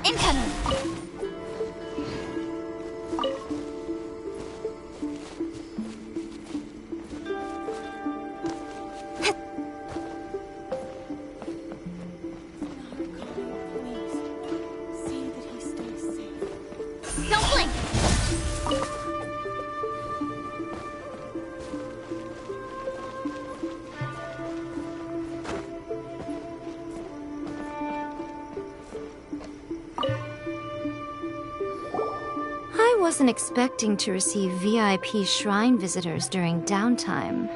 Incoming! Don't blink! I wasn't expecting to receive VIP shrine visitors during downtime.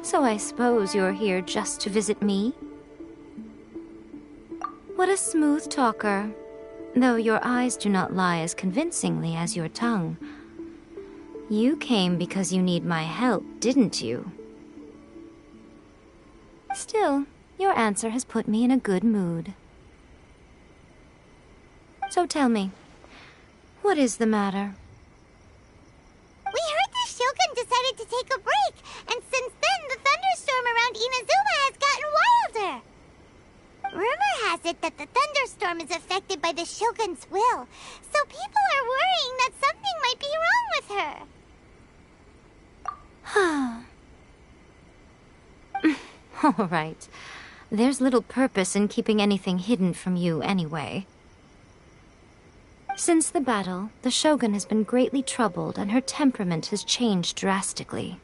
So I suppose you're here just to visit me? What a smooth talker. Though your eyes do not lie as convincingly as your tongue. You came because you need my help, didn't you? Still, your answer has put me in a good mood. So tell me, what is the matter? We heard the Shogun decided to take a break, and since then the thunderstorm around Inazuma has gotten wilder. Rumor has it that the thunderstorm is affected by the Shogun's will, so people are worrying that something might be wrong with her. All right. There's little purpose in keeping anything hidden from you anyway. Since the battle, the Shogun has been greatly troubled and her temperament has changed drastically.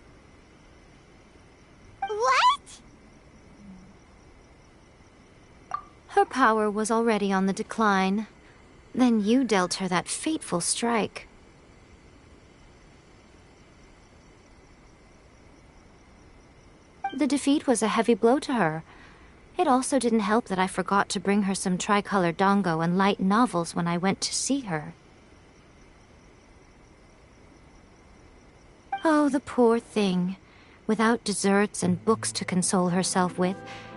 What? Her power was already on the decline. Then you dealt her that fateful strike. The defeat was a heavy blow to her. It also didn't help that I forgot to bring her some tricolor dango and light novels when I went to see her. Oh, the poor thing. Without desserts and books to console herself with,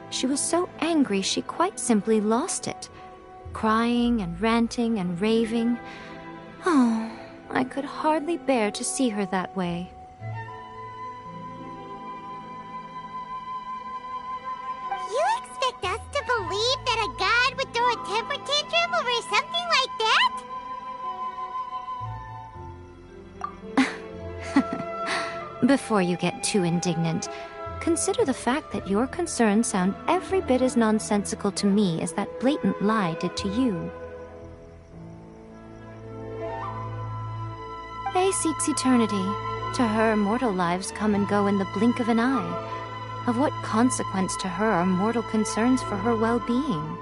she was so angry she quite simply lost it. Crying and ranting and raving. Oh, I could hardly bear to see her that way. You expect us to believe that a god would throw a temper tantrum over something like that? Before you get too indignant, consider the fact that your concerns sound every bit as nonsensical to me as that blatant lie did to you. Faye seeks eternity. To her, mortal lives come and go in the blink of an eye. Of what consequence to her are mortal concerns for her well-being?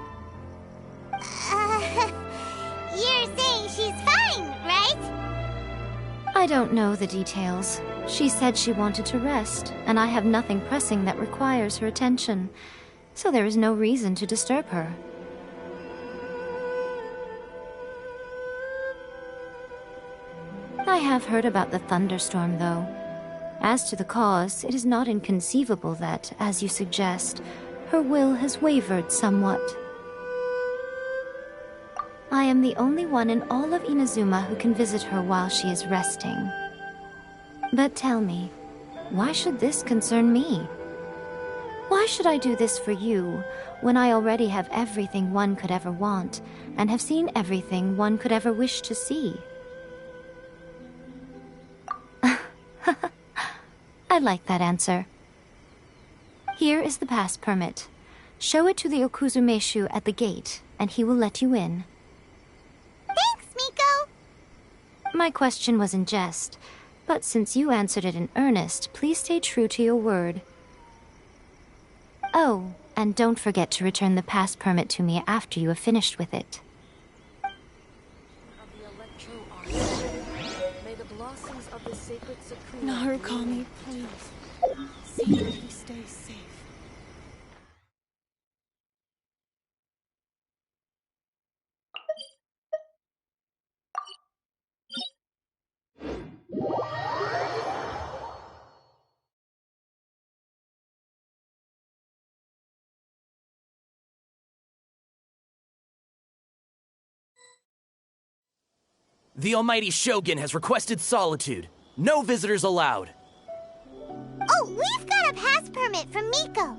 You're saying she's fine, right? I don't know the details. She said she wanted to rest, and I have nothing pressing that requires her attention, so there is no reason to disturb her. I have heard about the thunderstorm, though. As to the cause, it is not inconceivable that, as you suggest, her will has wavered somewhat. I am the only one in all of Inazuma who can visit her while she is resting. But tell me, why should this concern me? Why should I do this for you, when I already have everything one could ever want, and have seen everything one could ever wish to see? I like that answer. Here is the pass permit. Show it to the Okuzumeshu at the gate, and he will let you in. Thanks, Miko! My question was in jest, but since you answered it in earnest, please stay true to your word. Oh, and don't forget to return the pass permit to me after you have finished with it. Narukami, please. See that he stays safe. The Almighty Shogun has requested solitude. No visitors allowed. Oh, we've got a pass permit from Miko.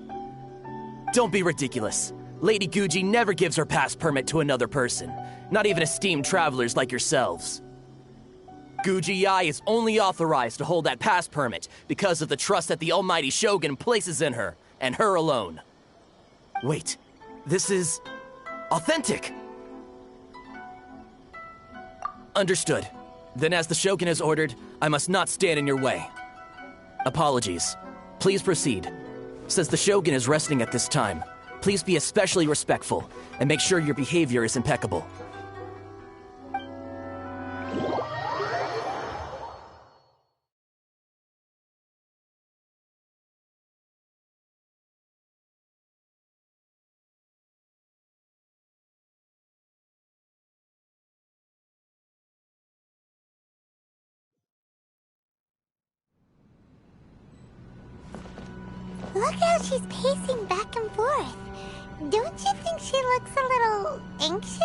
Don't be ridiculous. Lady Guji never gives her pass permit to another person, not even esteemed travelers like yourselves. Guji Ai is only authorized to hold that pass permit because of the trust that the Almighty Shogun places in her, and her alone. Wait, this is authentic. Understood. Then as the Shogun has ordered, I must not stand in your way. Apologies. Please proceed. Since the Shogun is resting at this time, please be especially respectful and make sure your behavior is impeccable. Look how she's pacing back and forth. Don't you think she looks a little anxious?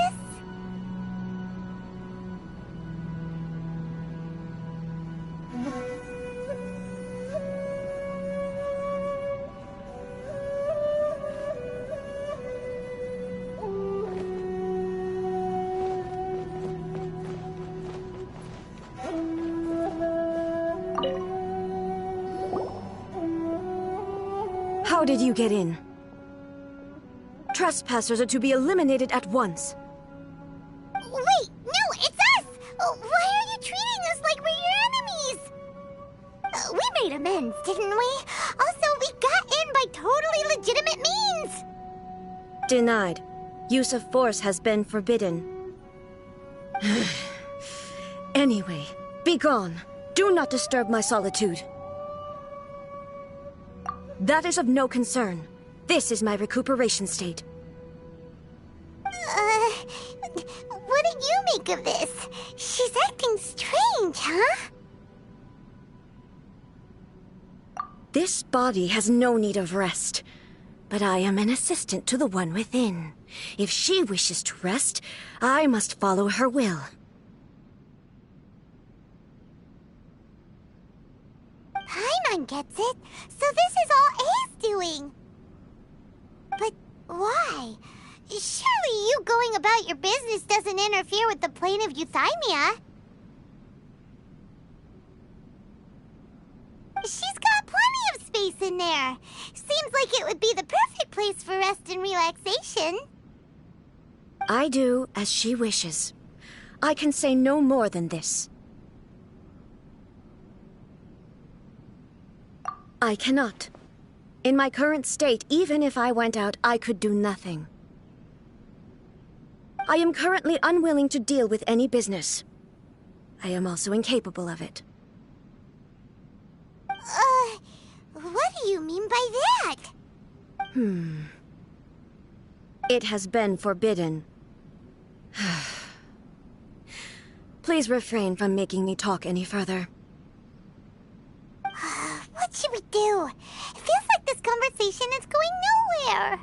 How did you get in? Trespassers are to be eliminated at once. Wait, no, it's us! Why are you treating us like we're your enemies? We made amends, didn't we? Also, we got in by totally legitimate means! Denied. Use of force has been forbidden. Anyway, be gone. Do not disturb my solitude. That is of no concern. This is my recuperation state. What do you make of this? She's acting strange, huh? This body has no need of rest, but I am an assistant to the one within. If she wishes to rest, I must follow her will. Paimon gets it, so this is all A's doing. But why? Surely you going about your business doesn't interfere with the plane of euthymia. She's got plenty of space in there. Seems like it would be the perfect place for rest and relaxation. I do as she wishes. I can say no more than this. I cannot. In my current state, even if I went out, I could do nothing. I am currently unwilling to deal with any business. I am also incapable of it. What do you mean by that? It has been forbidden. Please refrain from making me talk any further. What should we do? It feels like this conversation is going nowhere.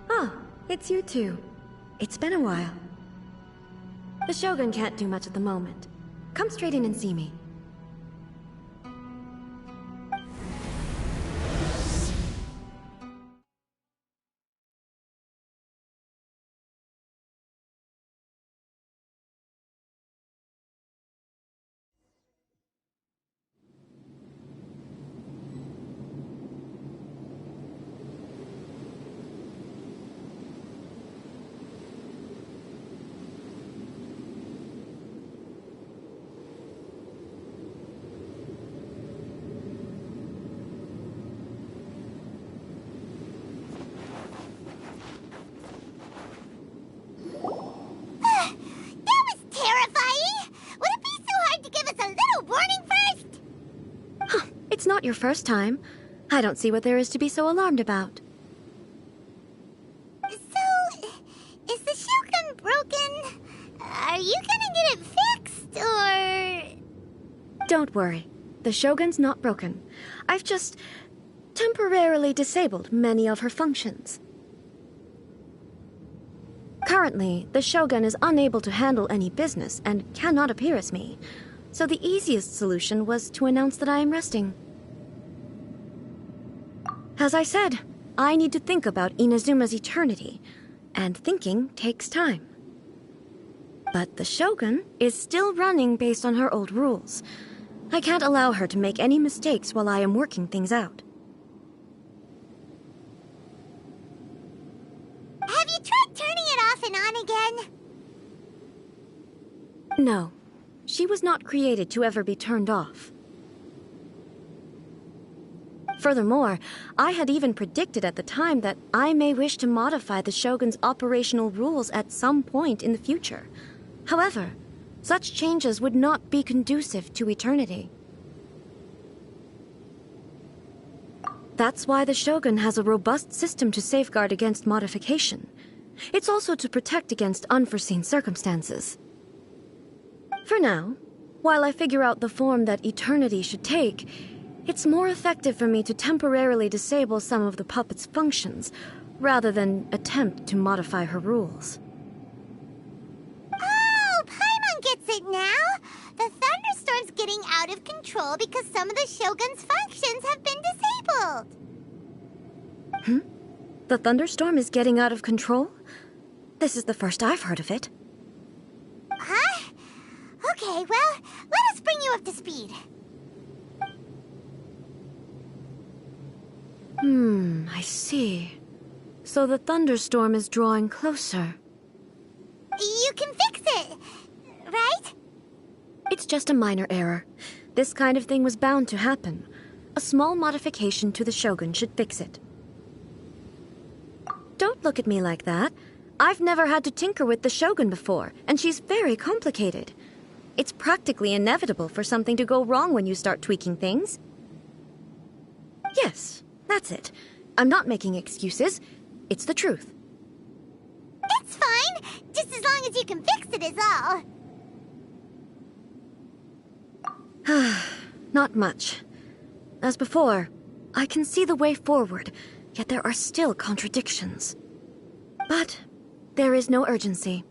Oh, it's you two. It's been a while. The Shogun can't do much at the moment. Come straight in and see me. It's not your first time. I don't see what there is to be so alarmed about. So, is the Shogun broken? Are you gonna get it fixed, or...? Don't worry. The Shogun's not broken. I've just temporarily disabled many of her functions. Currently, the Shogun is unable to handle any business and cannot appear as me. So the easiest solution was to announce that I am resting. As I said, I need to think about Inazuma's eternity, and thinking takes time. But the Shogun is still running based on her old rules. I can't allow her to make any mistakes while I am working things out. Have you tried turning it off and on again? No, she was not created to ever be turned off. Furthermore, I had even predicted at the time that I may wish to modify the Shogun's operational rules at some point in the future. However, such changes would not be conducive to eternity. That's why the Shogun has a robust system to safeguard against modification. It's also to protect against unforeseen circumstances. For now, while I figure out the form that eternity should take, it's more effective for me to temporarily disable some of the puppet's functions, rather than attempt to modify her rules. Oh, Paimon gets it now! The thunderstorm's getting out of control because some of the Shogun's functions have been disabled. The thunderstorm is getting out of control? This is the first I've heard of it. Huh? Okay, well, let us bring you up to speed. I see. So the thunderstorm is drawing closer. You can fix it, right? It's just a minor error. This kind of thing was bound to happen. A small modification to the Shogun should fix it. Don't look at me like that. I've never had to tinker with the Shogun before, and she's very complicated. It's practically inevitable for something to go wrong when you start tweaking things. Yes, that's it. I'm not making excuses. It's the truth. It's fine, just as long as you can fix it is all. Not much. As before, I can see the way forward, yet there are still contradictions. But there is no urgency.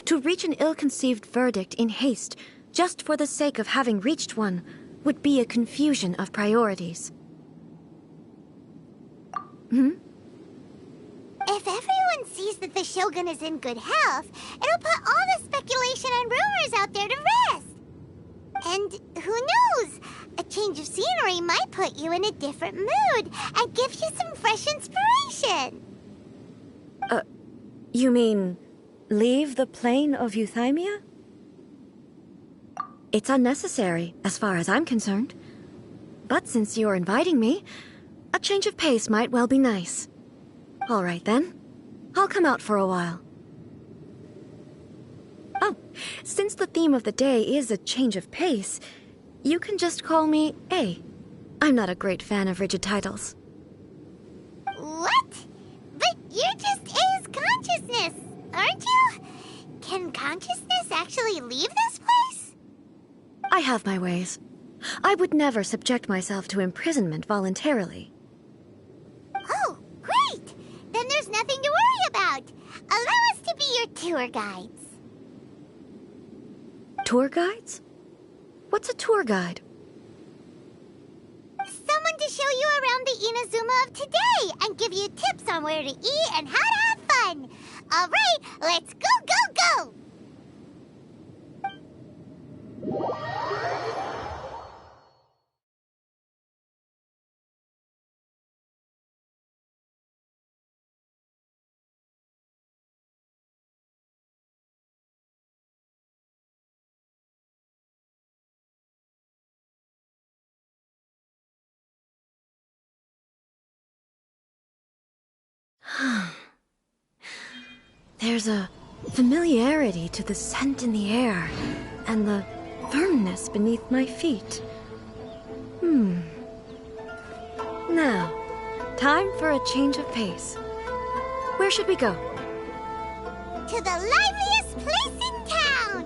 To reach an ill-conceived verdict in haste, just for the sake of having reached one, would be a confusion of priorities. If everyone sees that the Shogun is in good health, it'll put all the speculation and rumors out there to rest. And who knows? A change of scenery might put you in a different mood and give you some fresh inspiration. You mean, leave the plane of euthymia? It's unnecessary, as far as I'm concerned. But since you're inviting me, a change of pace might well be nice. All right, then. I'll come out for a while. Oh, since the theme of the day is a change of pace, you can just call me A. I'm not a great fan of rigid titles. What? But you're just A's consciousness, aren't you? Can consciousness actually leave this place? I have my ways. I would never subject myself to imprisonment voluntarily. Oh, great! Then there's nothing to worry about. Allow us to be your tour guides. Tour guides? What's a tour guide? Someone to show you around the Inazuma of today and give you tips on where to eat and how to have fun. All right, let's go, go, go! There's a familiarity to the scent in the air and the firmness beneath my feet. Now, time for a change of pace. Where should we go? To the liveliest place in town!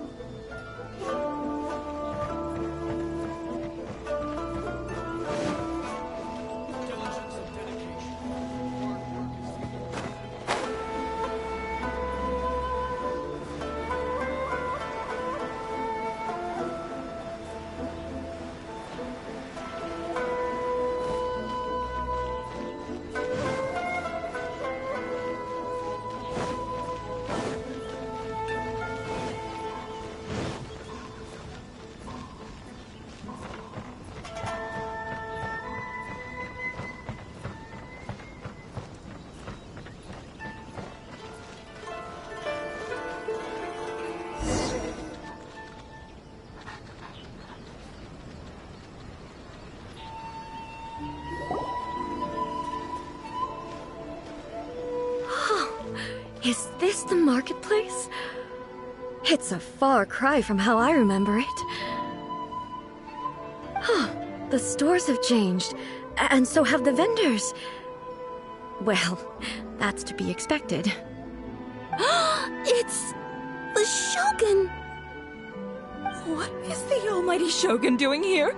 Is this the marketplace? It's a far cry from how I remember it. Huh. The stores have changed, and so have the vendors. Well, that's to be expected. It's the Shogun! What is the almighty Shogun doing here?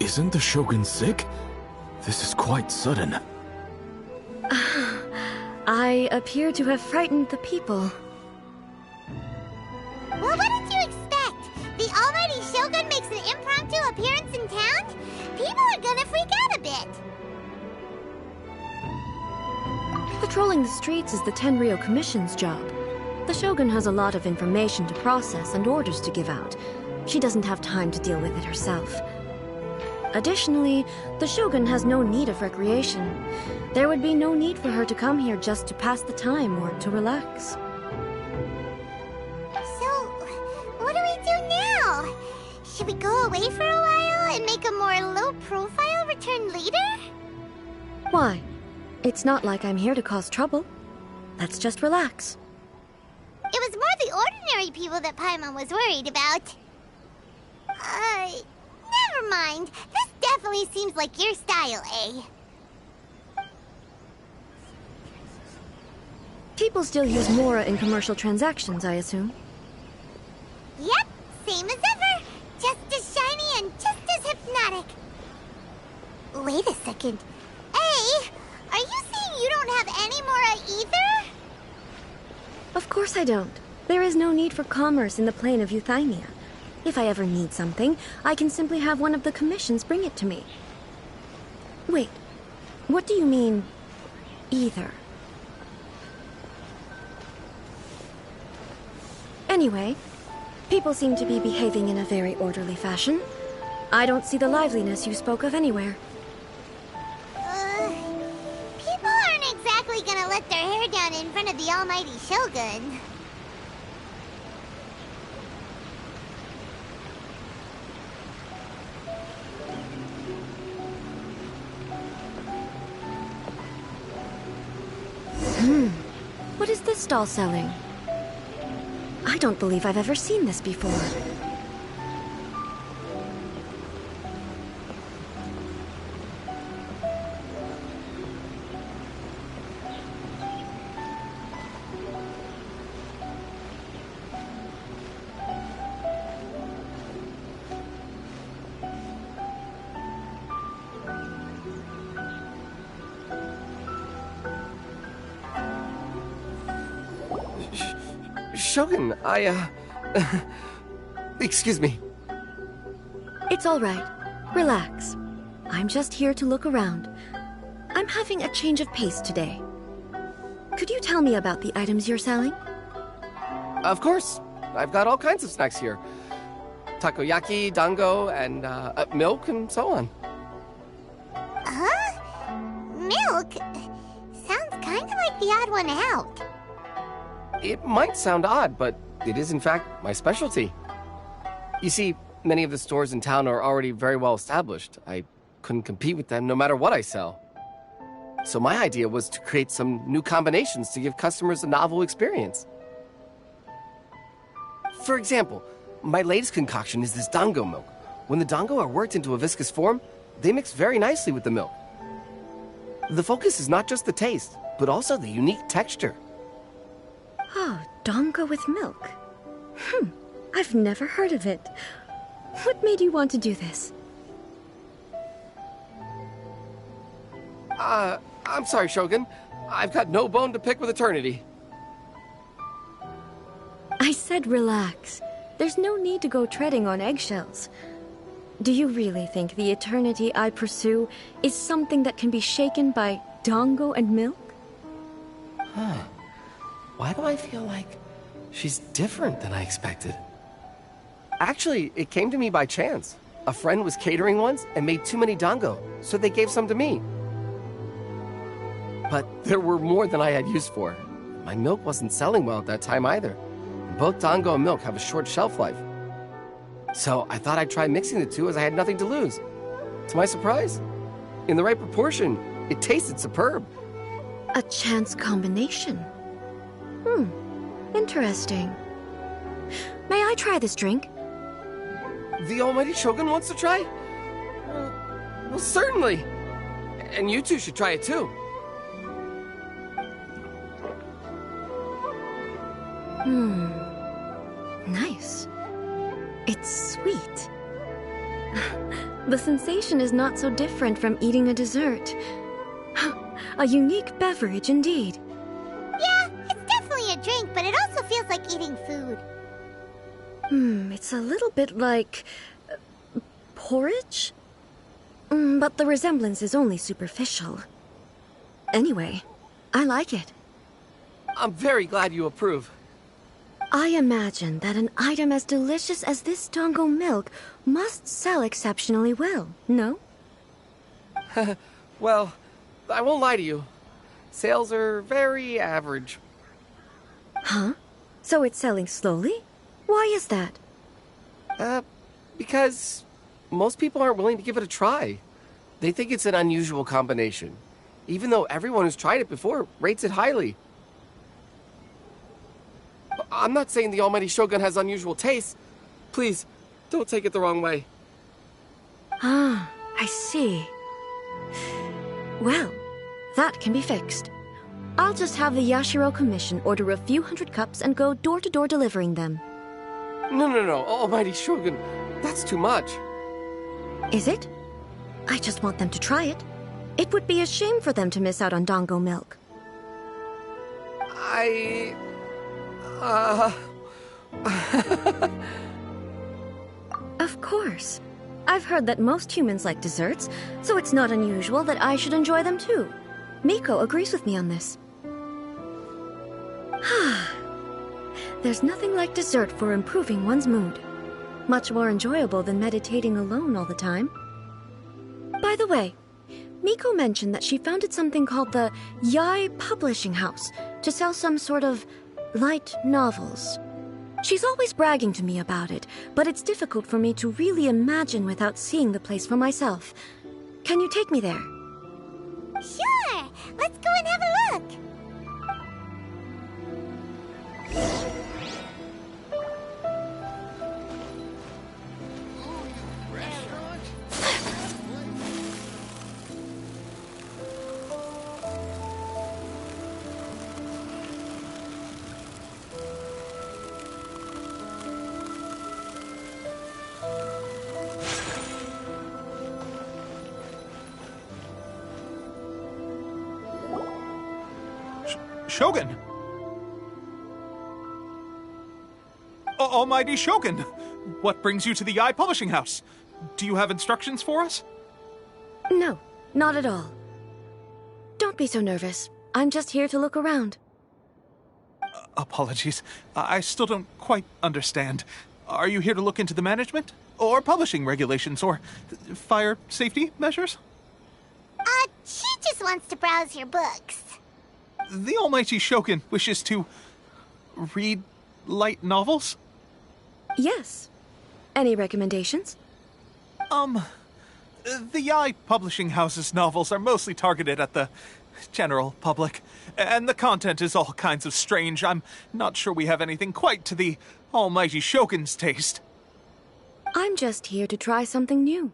Isn't the Shogun sick? This is quite sudden. I appear to have frightened the people. Well, what did you expect? The almighty Shogun makes an impromptu appearance in town? People are gonna freak out a bit. Patrolling the streets is the Tenryou Commission's job. The Shogun has a lot of information to process and orders to give out. She doesn't have time to deal with it herself. Additionally, the Shogun has no need of recreation. There would be no need for her to come here just to pass the time or to relax. So, what do we do now? Should we go away for a while and make a more low-profile return later? Why? It's not like I'm here to cause trouble. Let's just relax. It was more the ordinary people that Paimon was worried about. Never mind. This definitely seems like your style, eh? People still use Mora in commercial transactions, I assume. Yep, same as ever. Just as shiny and just as hypnotic. Wait a second. Hey, are you saying you don't have any Mora either? Of course I don't. There is no need for commerce in the plane of Euthymia. If I ever need something, I can simply have one of the commissions bring it to me. Wait, what do you mean, either? Anyway, people seem to be behaving in a very orderly fashion. I don't see the liveliness you spoke of anywhere. People aren't exactly gonna let their hair down in front of the almighty Shogun. What is this stall selling? I don't believe I've ever seen this before. Shogun, excuse me. It's all right. Relax. I'm just here to look around. I'm having a change of pace today. Could you tell me about the items you're selling? Of course. I've got all kinds of snacks here. Takoyaki, dango, and milk, and so on. Huh? Milk? Sounds kind of like the odd one out. It might sound odd, but it is in fact my specialty. You see, many of the stores in town are already very well established. I couldn't compete with them no matter what I sell. So my idea was to create some new combinations to give customers a novel experience. For example, my latest concoction is this dango milk. When the dango are worked into a viscous form, they mix very nicely with the milk. The focus is not just the taste, but also the unique texture. Oh, dango with milk. I've never heard of it. What made you want to do this? I'm sorry, Shogun. I've got no bone to pick with eternity. I said relax. There's no need to go treading on eggshells. Do you really think the eternity I pursue is something that can be shaken by dango and milk? Huh. Why do I feel like she's different than I expected? Actually, it came to me by chance. A friend was catering once and made too many dango, so they gave some to me. But there were more than I had use for. My milk wasn't selling well at that time either. Both dango and milk have a short shelf life. So I thought I'd try mixing the two as I had nothing to lose. To my surprise, in the right proportion, it tasted superb. A chance combination. Interesting. May I try this drink? The Almighty Shogun wants to try? Well, certainly. And you two should try it too. Nice. It's sweet. The sensation is not so different from eating a dessert. A unique beverage indeed. Yeah, it's definitely a drink, but it also feels like eating food. It's a little bit like... porridge? But the resemblance is only superficial. Anyway, I like it. I'm very glad you approve. I imagine that an item as delicious as this Dango milk must sell exceptionally well, no? Well, I won't lie to you. Sales are very average. Huh? So it's selling slowly? Why is that? Because most people aren't willing to give it a try. They think it's an unusual combination, even though everyone who's tried it before rates it highly. I'm not saying the Almighty Shogun has unusual tastes. Please, don't take it the wrong way. Ah, I see. Well, that can be fixed. I'll just have the Yashiro Commission order a few hundred cups and go door-to-door delivering them. No, Almighty Shogun, that's too much. Is it? I just want them to try it. It would be a shame for them to miss out on Dango milk. Of course. I've heard that most humans like desserts, so it's not unusual that I should enjoy them too. Miko agrees with me on this. There's nothing like dessert for improving one's mood. Much more enjoyable than meditating alone all the time. By the way, Miko mentioned that she founded something called the Yai Publishing House to sell some sort of light novels. She's always bragging to me about it, but it's difficult for me to really imagine without seeing the place for myself. Can you take me there? Sure! Let's go and have a look! Shogun! Almighty Shogun! What brings you to the Yai Publishing House? Do you have instructions for us? No, not at all. Don't be so nervous. I'm just here to look around. Apologies. I still don't quite understand. Are you here to look into the management? Or publishing regulations? Or fire safety measures? She just wants to browse your books. The Almighty Shogun wishes to read light novels? Yes. Any recommendations? The Yai Publishing House's novels are mostly targeted at the general public, and the content is all kinds of strange. I'm not sure we have anything quite to the Almighty Shogun's taste. I'm just here to try something new.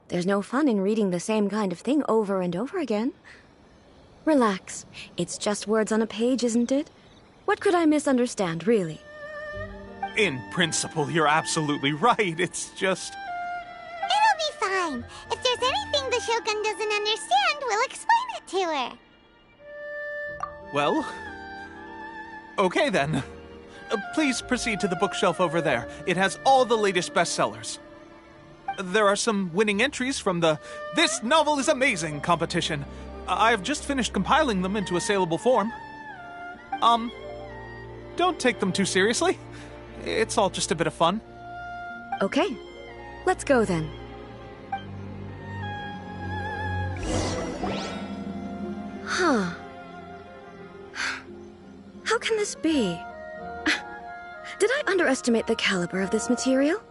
There's no fun in reading the same kind of thing over and over again. Relax. It's just words on a page, isn't it? What could I misunderstand, really? In principle, you're absolutely right. It's just... It'll be fine. If there's anything the Shogun doesn't understand, we'll explain it to her. Well... okay then. Please proceed to the bookshelf over there. It has all the latest bestsellers. There are some winning entries from the This Novel is Amazing competition. I've just finished compiling them into a saleable form. Don't take them too seriously. It's all just a bit of fun. Okay. Let's go then. Huh. How can this be? Did I underestimate the caliber of this material?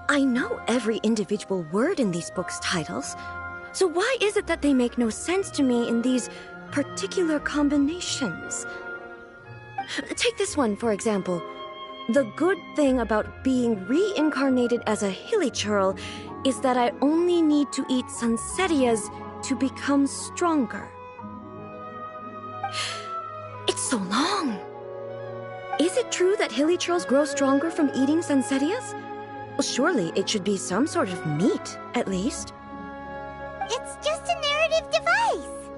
I know every individual word in these books' titles, so why is it that they make no sense to me in these particular combinations. Take this one, for example. The good thing about being reincarnated as a hilichurl is that I only need to eat Sunsetias to become stronger. It's so long. Is it true that hilichurls grow stronger from eating Sunsetias? Well, surely it should be some sort of meat, at least. It's just a narrative device.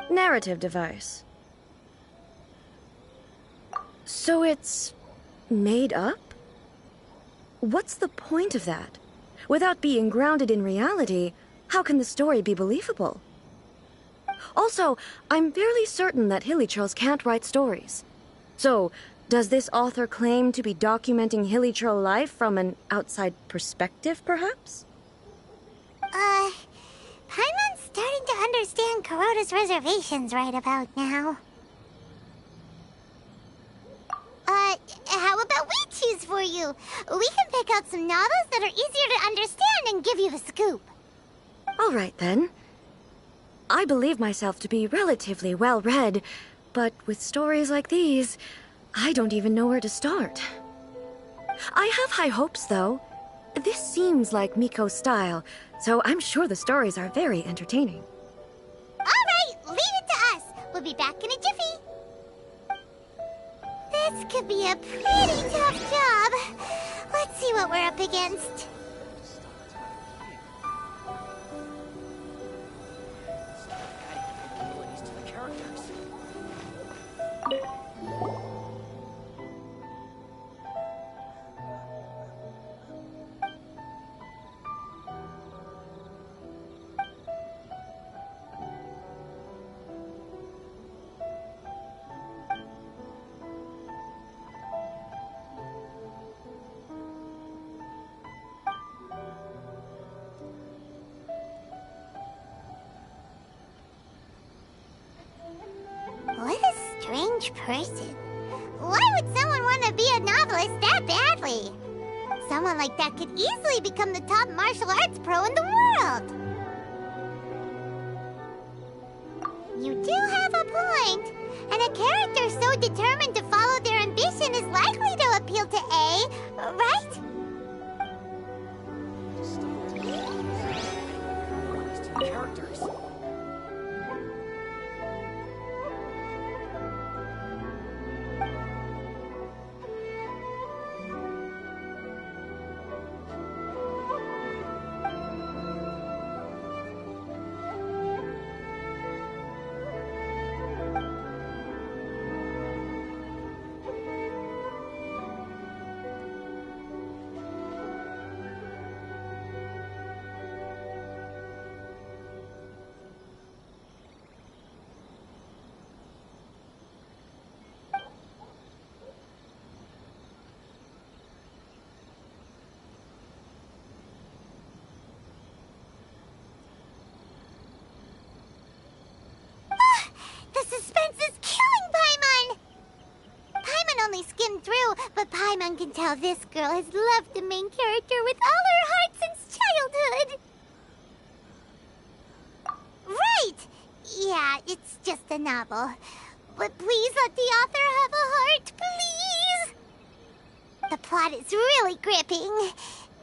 Narrative device. So it's made up? What's the point of that? Without being grounded in reality, how can the story be believable? Also, I'm fairly certain that hilichurls can't write stories. So, does this author claim to be documenting hilichurl life from an outside perspective, perhaps? Paimon's starting to understand Kuroda's reservations right about now. How about we choose for you? We can pick out some novels that are easier to understand and give you the scoop. All right, then. I believe myself to be relatively well-read, but with stories like these, I don't even know where to start. I have high hopes, though. This seems like Miko's style, so I'm sure the stories are very entertaining. All right, leave it to us. We'll be back in a jiffy. This could be a pretty tough job. Let's see what we're up against. What a strange person. Why would someone want to be a novelist that badly? Someone like that could easily become the top martial arts pro in the world. You do have a point. And a character so determined to follow their ambition is likely to appeal to A, right? Characters. Through, but Paimon can tell this girl has loved the main character with all her heart since childhood. Right! Yeah, it's just a novel. But please let the author have a heart, please! The plot is really gripping.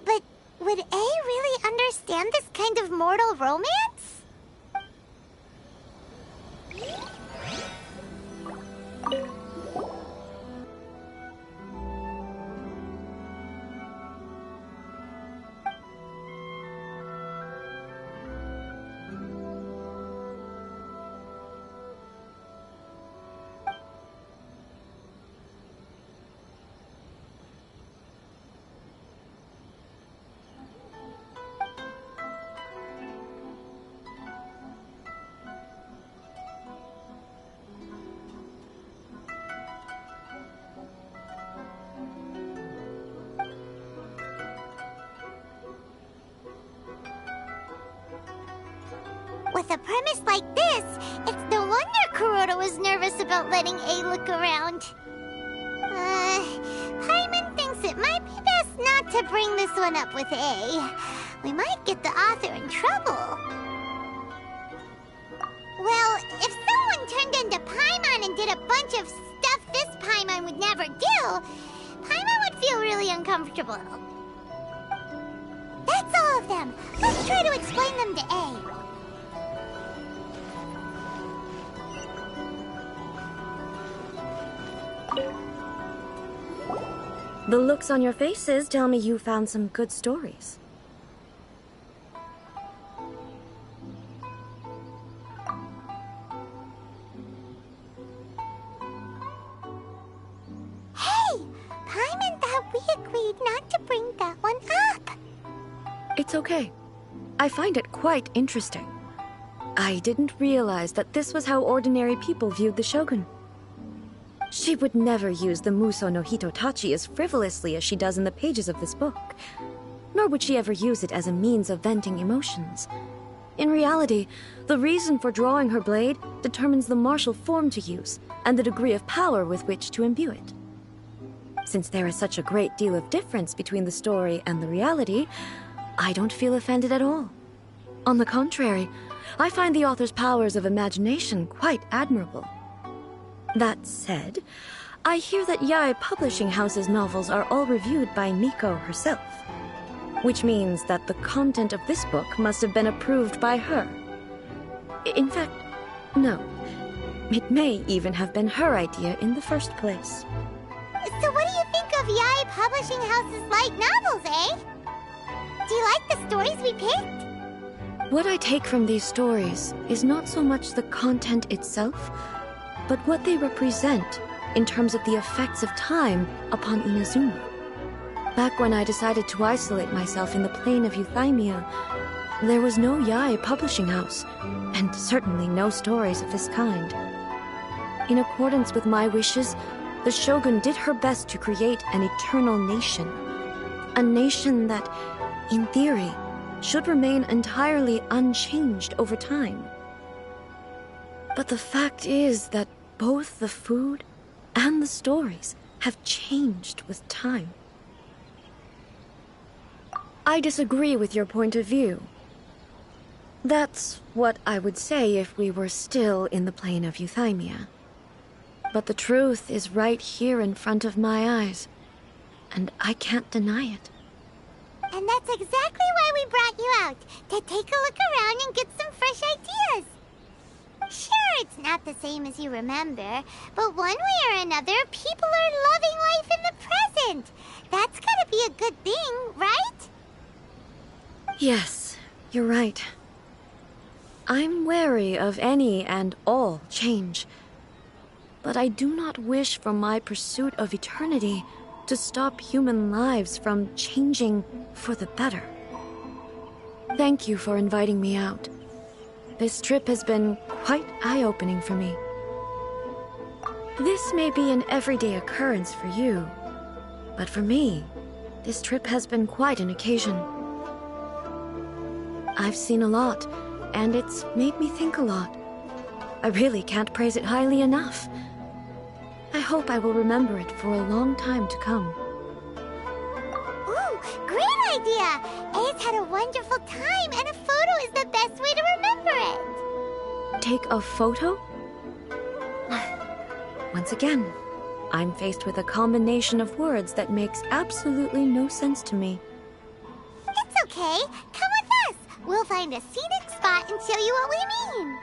But would A really understand this kind of mortal romance? With a premise like this, it's no wonder Kuroda was nervous about letting A look around. Paimon thinks it might be best not to bring this one up with A. We might get the author in trouble. Well, if did a bunch of stuff this Paimon would never do, Paimon would feel really uncomfortable. That's all of them. Let's try to explain them to A. The looks on your faces tell me you found some good stories. Hey! Paimon thought we agreed not to bring that one up. It's okay. I find it quite interesting. I didn't realize that this was how ordinary people viewed the Shogun. She would never use the Muso no Hitotachi as frivolously as she does in the pages of this book. Nor would she ever use it as a means of venting emotions. In reality, the reason for drawing her blade determines the martial form to use and the degree of power with which to imbue it. Since there is such a great deal of difference between the story and the reality, I don't feel offended at all. On the contrary, I find the author's powers of imagination quite admirable. That said, I hear that Yae Publishing House's novels are all reviewed by Miko herself, which means that the content of this book must have been approved by her. In fact, no. It may even have been her idea in the first place. So what do you think of Yae Publishing House's light novels, eh? Do you like the stories we picked? What I take from these stories is not so much the content itself, but what they represent in terms of the effects of time upon Inazuma. Back when I decided to isolate myself in the plane of Euthymia, there was no Yae Publishing House, and certainly no stories of this kind. In accordance with my wishes, the Shogun did her best to create an eternal nation. A nation that, in theory, should remain entirely unchanged over time. But the fact is that both the food and the stories have changed with time. I disagree with your point of view. That's what I would say if we were still in the plane of Euthymia. But the truth is right here in front of my eyes, and I can't deny it. And that's exactly why we brought you out, to take a look around and get some fresh ideas. Sure, it's not the same as you remember, but one way or another, people are loving life in the present. That's gotta be a good thing, right? Yes, you're right. I'm wary of any and all change. But I do not wish for my pursuit of eternity to stop human lives from changing for the better. Thank you for inviting me out. This trip has been quite eye-opening for me. This may be an everyday occurrence for you, but for me, this trip has been quite an occasion. I've seen a lot, and it's made me think a lot. I really can't praise it highly enough. I hope I will remember it for a long time to come. Ooh, great idea! A's had a wonderful time, and a photo is the best way to remember it. Take a photo? Once again, I'm faced with a combination of words that makes absolutely no sense to me. It's okay. Come with us. We'll find a scenic spot and show you what we mean.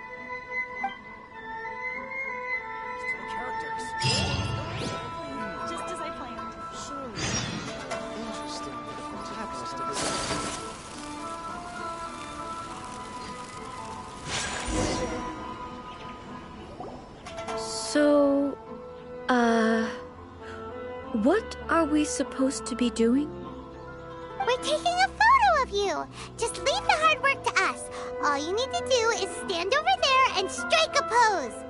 Just as I planned. So, what are we supposed to be doing? We're taking a photo of you. Just leave the hard work to us. All you need to do is stand over there and strike a pose.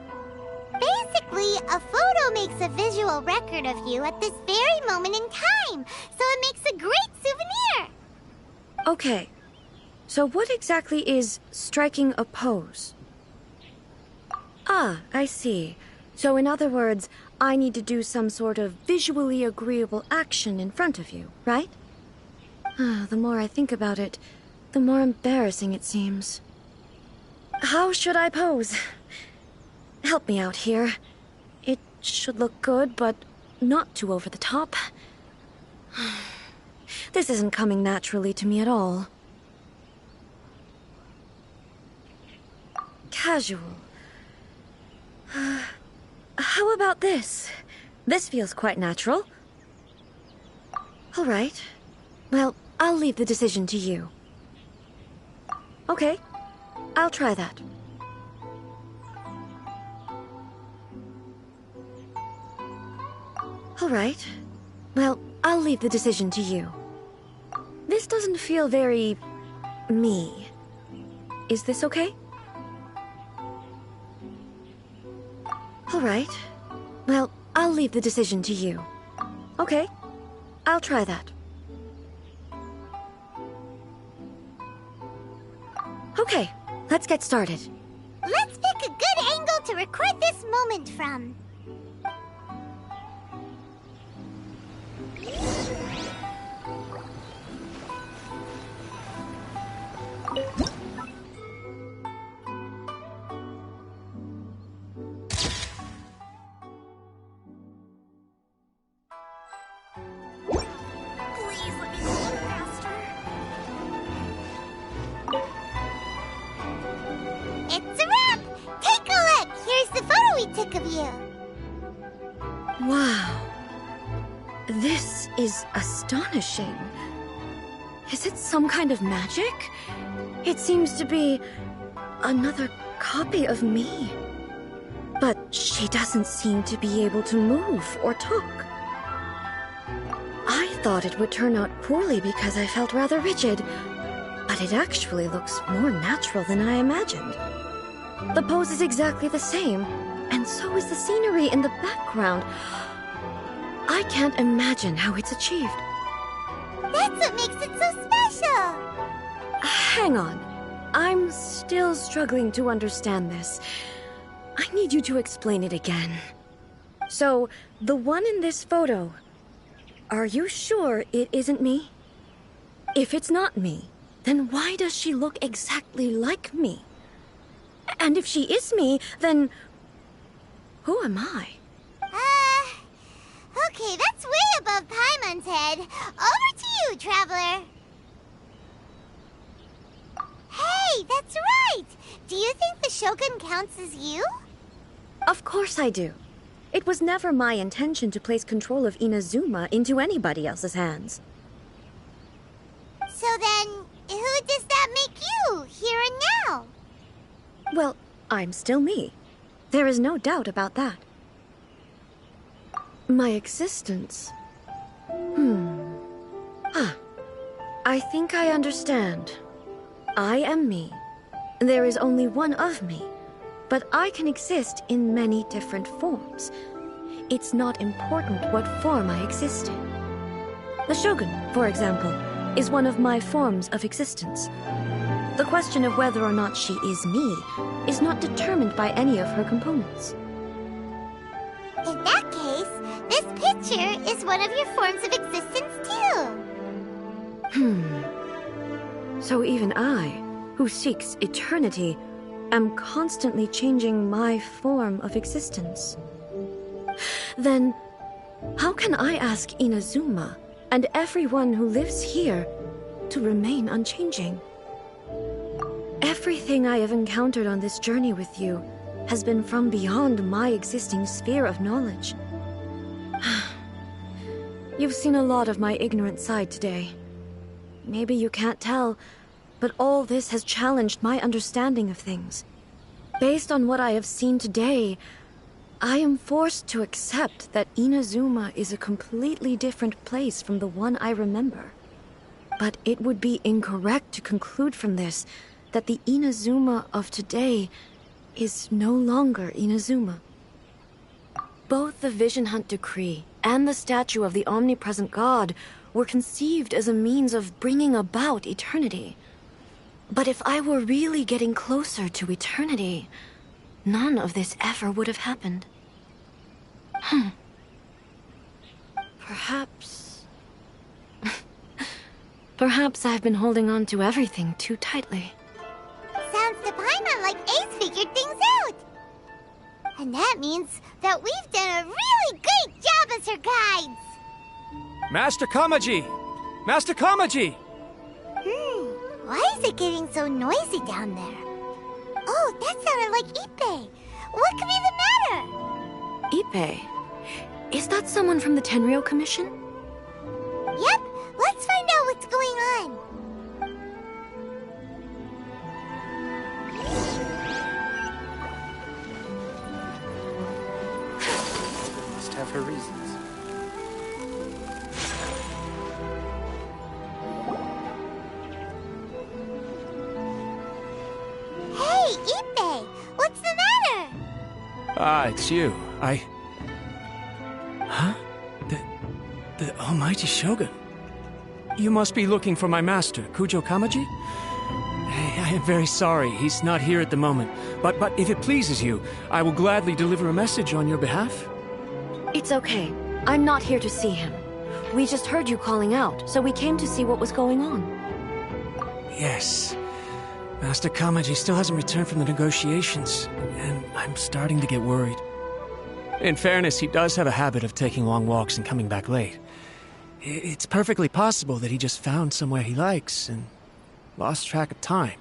Basically, a photo makes a visual record of you at this very moment in time, so it makes a great souvenir. Okay, so what exactly is striking a pose? Ah, I see. So in other words, I need to do some sort of visually agreeable action in front of you, right? The more I think about it, the more embarrassing it seems. How should I pose? Help me out here. should look good, but not too over the top. This isn't coming naturally to me at all. Casual. How about this? This feels quite natural. All right. Well, I'll leave the decision to you. Okay, I'll try that. All right. Well, I'll leave the decision to you. This doesn't feel very... me. Is this okay? All right. Well, I'll leave the decision to you. Okay, I'll try that. Okay, let's get started. Let's pick a good angle to record this moment from. Please let me go faster. It's a wrap! Take a look! Here's the photo we took of you. Wow. This is astonishing. Is it some kind of magic? It seems to be another copy of me. But she doesn't seem to be able to move or talk. I thought it would turn out poorly because I felt rather rigid, but it actually looks more natural than I imagined. The pose is exactly the same, and so is the scenery in the background. I can't imagine how it's achieved. That's what makes it so special. Hang on. I'm still struggling to understand this. I need you to explain it again. So, the one in this photo, are you sure it isn't me? If it's not me, then why does she look exactly like me? And if she is me, then who am I? Okay, that's way above Paimon's head. Over to you, Traveler. Hey, that's right! Do you think the Shogun counts as you? Of course I do. It was never my intention to place control of Inazuma into anybody else's hands. So then, who does that make you, here and now? Well, I'm still me. There is no doubt about that. My existence... I think I understand. I am me. There is only one of me, but I can exist in many different forms. It's not important what form I exist in. The Shogun, for example, is one of my forms of existence. The question of whether or not she is me is not determined by any of her components. In that case, this picture is one of your forms of existence too. So even I, who seeks eternity, am constantly changing my form of existence. Then, how can I ask Inazuma and everyone who lives here to remain unchanging? Everything I have encountered on this journey with you has been from beyond my existing sphere of knowledge. You've seen a lot of my ignorant side today. Maybe you can't tell, but all this has challenged my understanding of things. Based on what I have seen today, I am forced to accept that Inazuma is a completely different place from the one I remember. But it would be incorrect to conclude from this that the Inazuma of today is no longer Inazuma. Both the Vision Hunt Decree and the statue of the omnipresent god were conceived as a means of bringing about eternity. But if I were really getting closer to eternity, none of this ever would have happened. Perhaps... Perhaps I've been holding on to everything too tightly. Sounds to Paimon like Ace figured things out. And that means that we've done a really great job as her guides! Master Kamaji! Master Kamaji! Why is it getting so noisy down there? Oh, that sounded like Ippei! What could be the matter? Ippei? Is that someone from the Tenryou Commission? Yep, let's find out what's going on. Must have her reasons. Hey, Ippei! What's the matter? Ah, it's you. Huh? The Almighty Shogun. You must be looking for my master, Kujo Kamaji? Hey, I am very sorry. He's not here at the moment. But if it pleases you, I will gladly deliver a message on your behalf. It's okay. I'm not here to see him. We just heard you calling out, so we came to see what was going on. Yes. Master Kamaji still hasn't returned from the negotiations, and I'm starting to get worried. In fairness, he does have a habit of taking long walks and coming back late. It's perfectly possible that he just found somewhere he likes and lost track of time.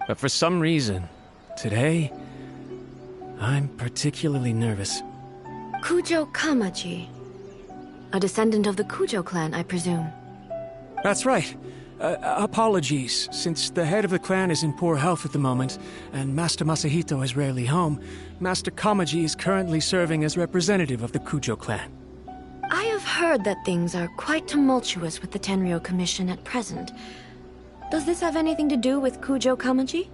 But for some reason, today, I'm particularly nervous. Kujo Kamaji. A descendant of the Kujo clan, I presume. That's right. Apologies, since the head of the clan is in poor health at the moment, and Master Masahito is rarely home, Master Kamaji is currently serving as representative of the Kujo clan. I have heard that things are quite tumultuous with the Tenryou Commission at present. Does this have anything to do with Kujo Kamaji?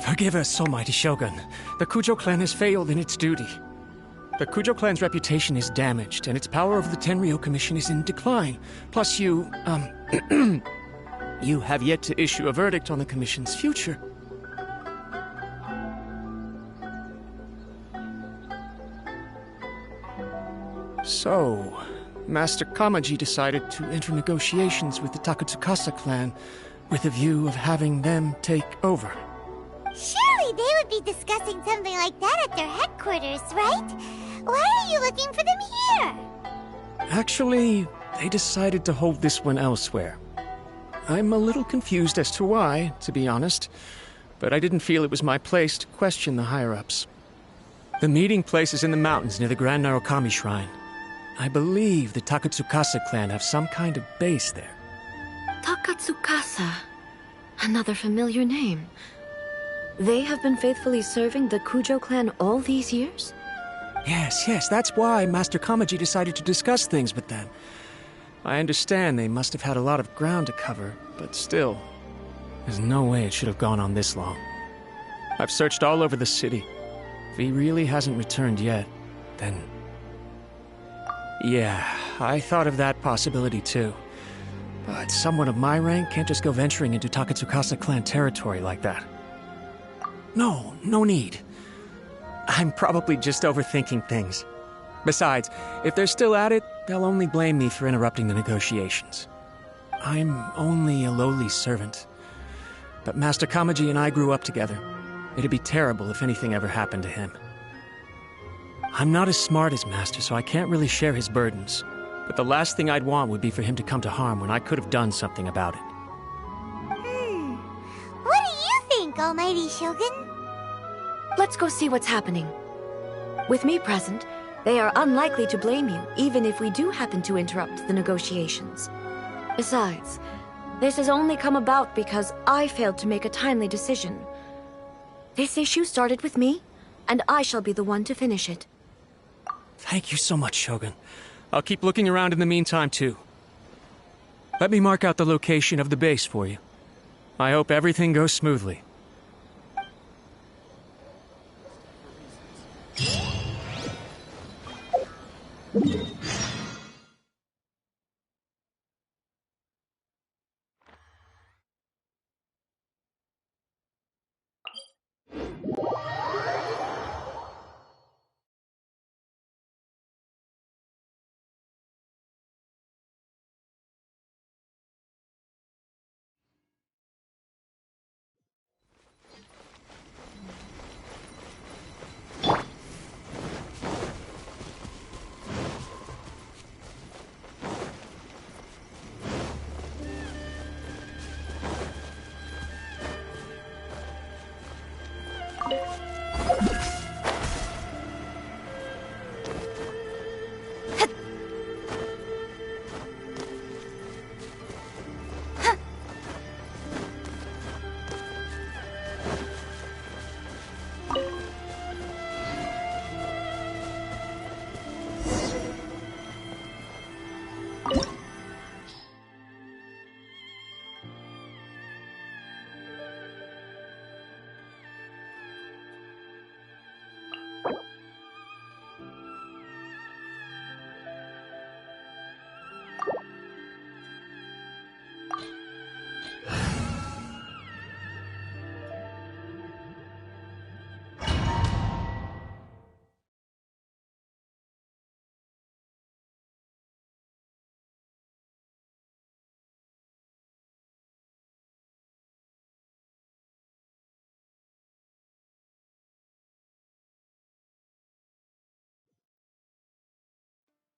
Forgive us, Almighty Shogun. The Kujo clan has failed in its duty. The Kujo clan's reputation is damaged, and its power over the Tenryou Commission is in decline. Plus you, you have yet to issue a verdict on the Commission's future. So, Master Kamaji decided to enter negotiations with the Takatsukasa clan with a view of having them take over. Surely they would be discussing something like that at their headquarters, right? Why are you looking for them here? Actually, they decided to hold this one elsewhere. I'm a little confused as to why, to be honest, but I didn't feel it was my place to question the higher-ups. The meeting place is in the mountains near the Grand Narukami Shrine. I believe the Takatsukasa clan have some kind of base there. Takatsukasa. Another familiar name. They have been faithfully serving the Kujo clan all these years? Yes, that's why Master Kamaji decided to discuss things with them. I understand they must have had a lot of ground to cover, but still, there's no way it should have gone on this long. I've searched all over the city. If he really hasn't returned yet, then... Yeah, I thought of that possibility too. But someone of my rank can't just go venturing into Takatsukasa clan territory like that. No need. I'm probably just overthinking things. Besides, if they're still at it, they'll only blame me for interrupting the negotiations. I'm only a lowly servant. But Master Kamaji and I grew up together. It'd be terrible if anything ever happened to him. I'm not as smart as Master, so I can't really share his burdens. But the last thing I'd want would be for him to come to harm when I could have done something about it. What do you think, Almighty Shogun? Let's go see what's happening. With me present, they are unlikely to blame you, even if we do happen to interrupt the negotiations. Besides, this has only come about because I failed to make a timely decision. This issue started with me, and I shall be the one to finish it. Thank you so much, Shogun. I'll keep looking around in the meantime, too. Let me mark out the location of the base for you. I hope everything goes smoothly.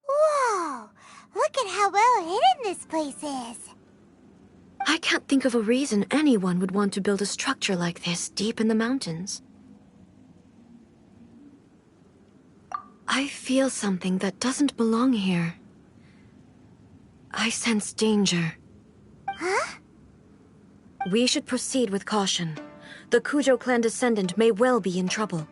Whoa! Look at how well hidden this place is. I can't think of a reason anyone would want to build a structure like this deep in the mountains. I feel something that doesn't belong here. I sense danger. Huh? We should proceed with caution. The Kujo clan descendant may well be in trouble.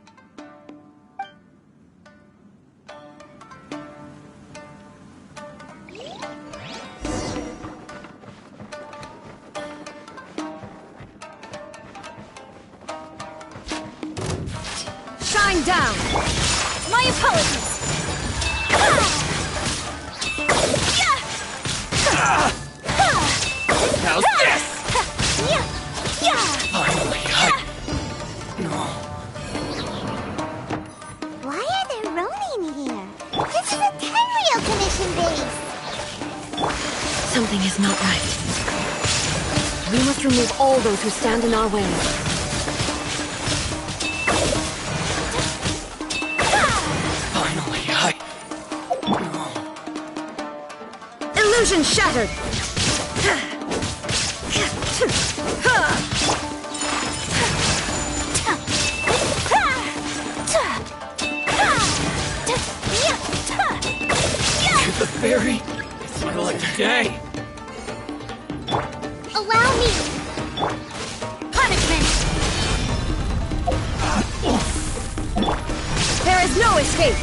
Shine down! My apologies! How's this? Finally, Why are there Ronin here? This is a Tenryou Commission base. Something is not right. We must remove all those who stand in our way. Finally, Illusion shattered! the fairy! It's my lucky day! Allow me. Punishment! There is no escape!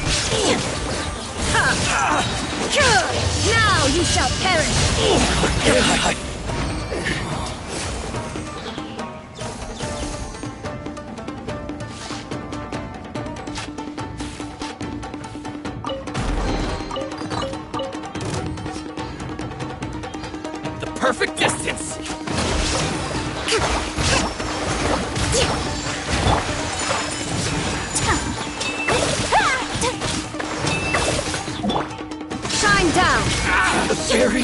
Now you shall perish! The perfect distance! Shine down! The fairy!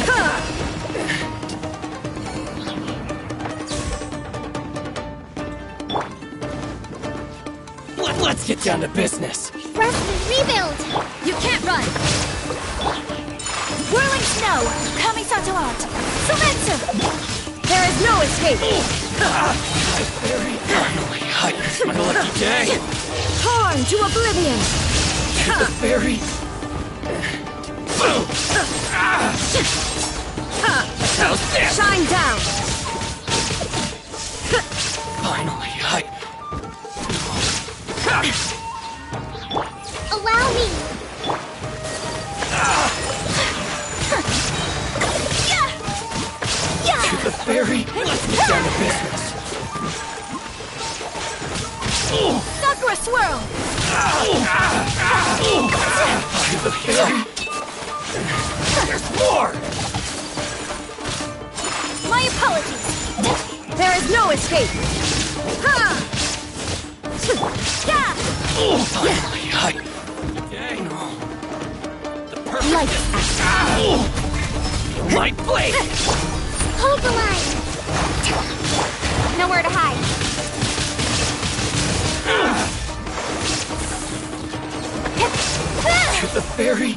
Let's get down to business! Rest and rebuild. You can't run! Whirling snow! Kamisato art! Sumetsu! There is no escape! Fairy! Finally, it's my lucky day! Torn to oblivion! The fairy! How's this? Shine down! Finally, Allow me. the fairy! Let's get down to business! Sakura swirl! The fairy! There's more! My apologies! There is no escape! Finally, the perfect Light my blade! Hold the line. Nowhere to hide. The fairy!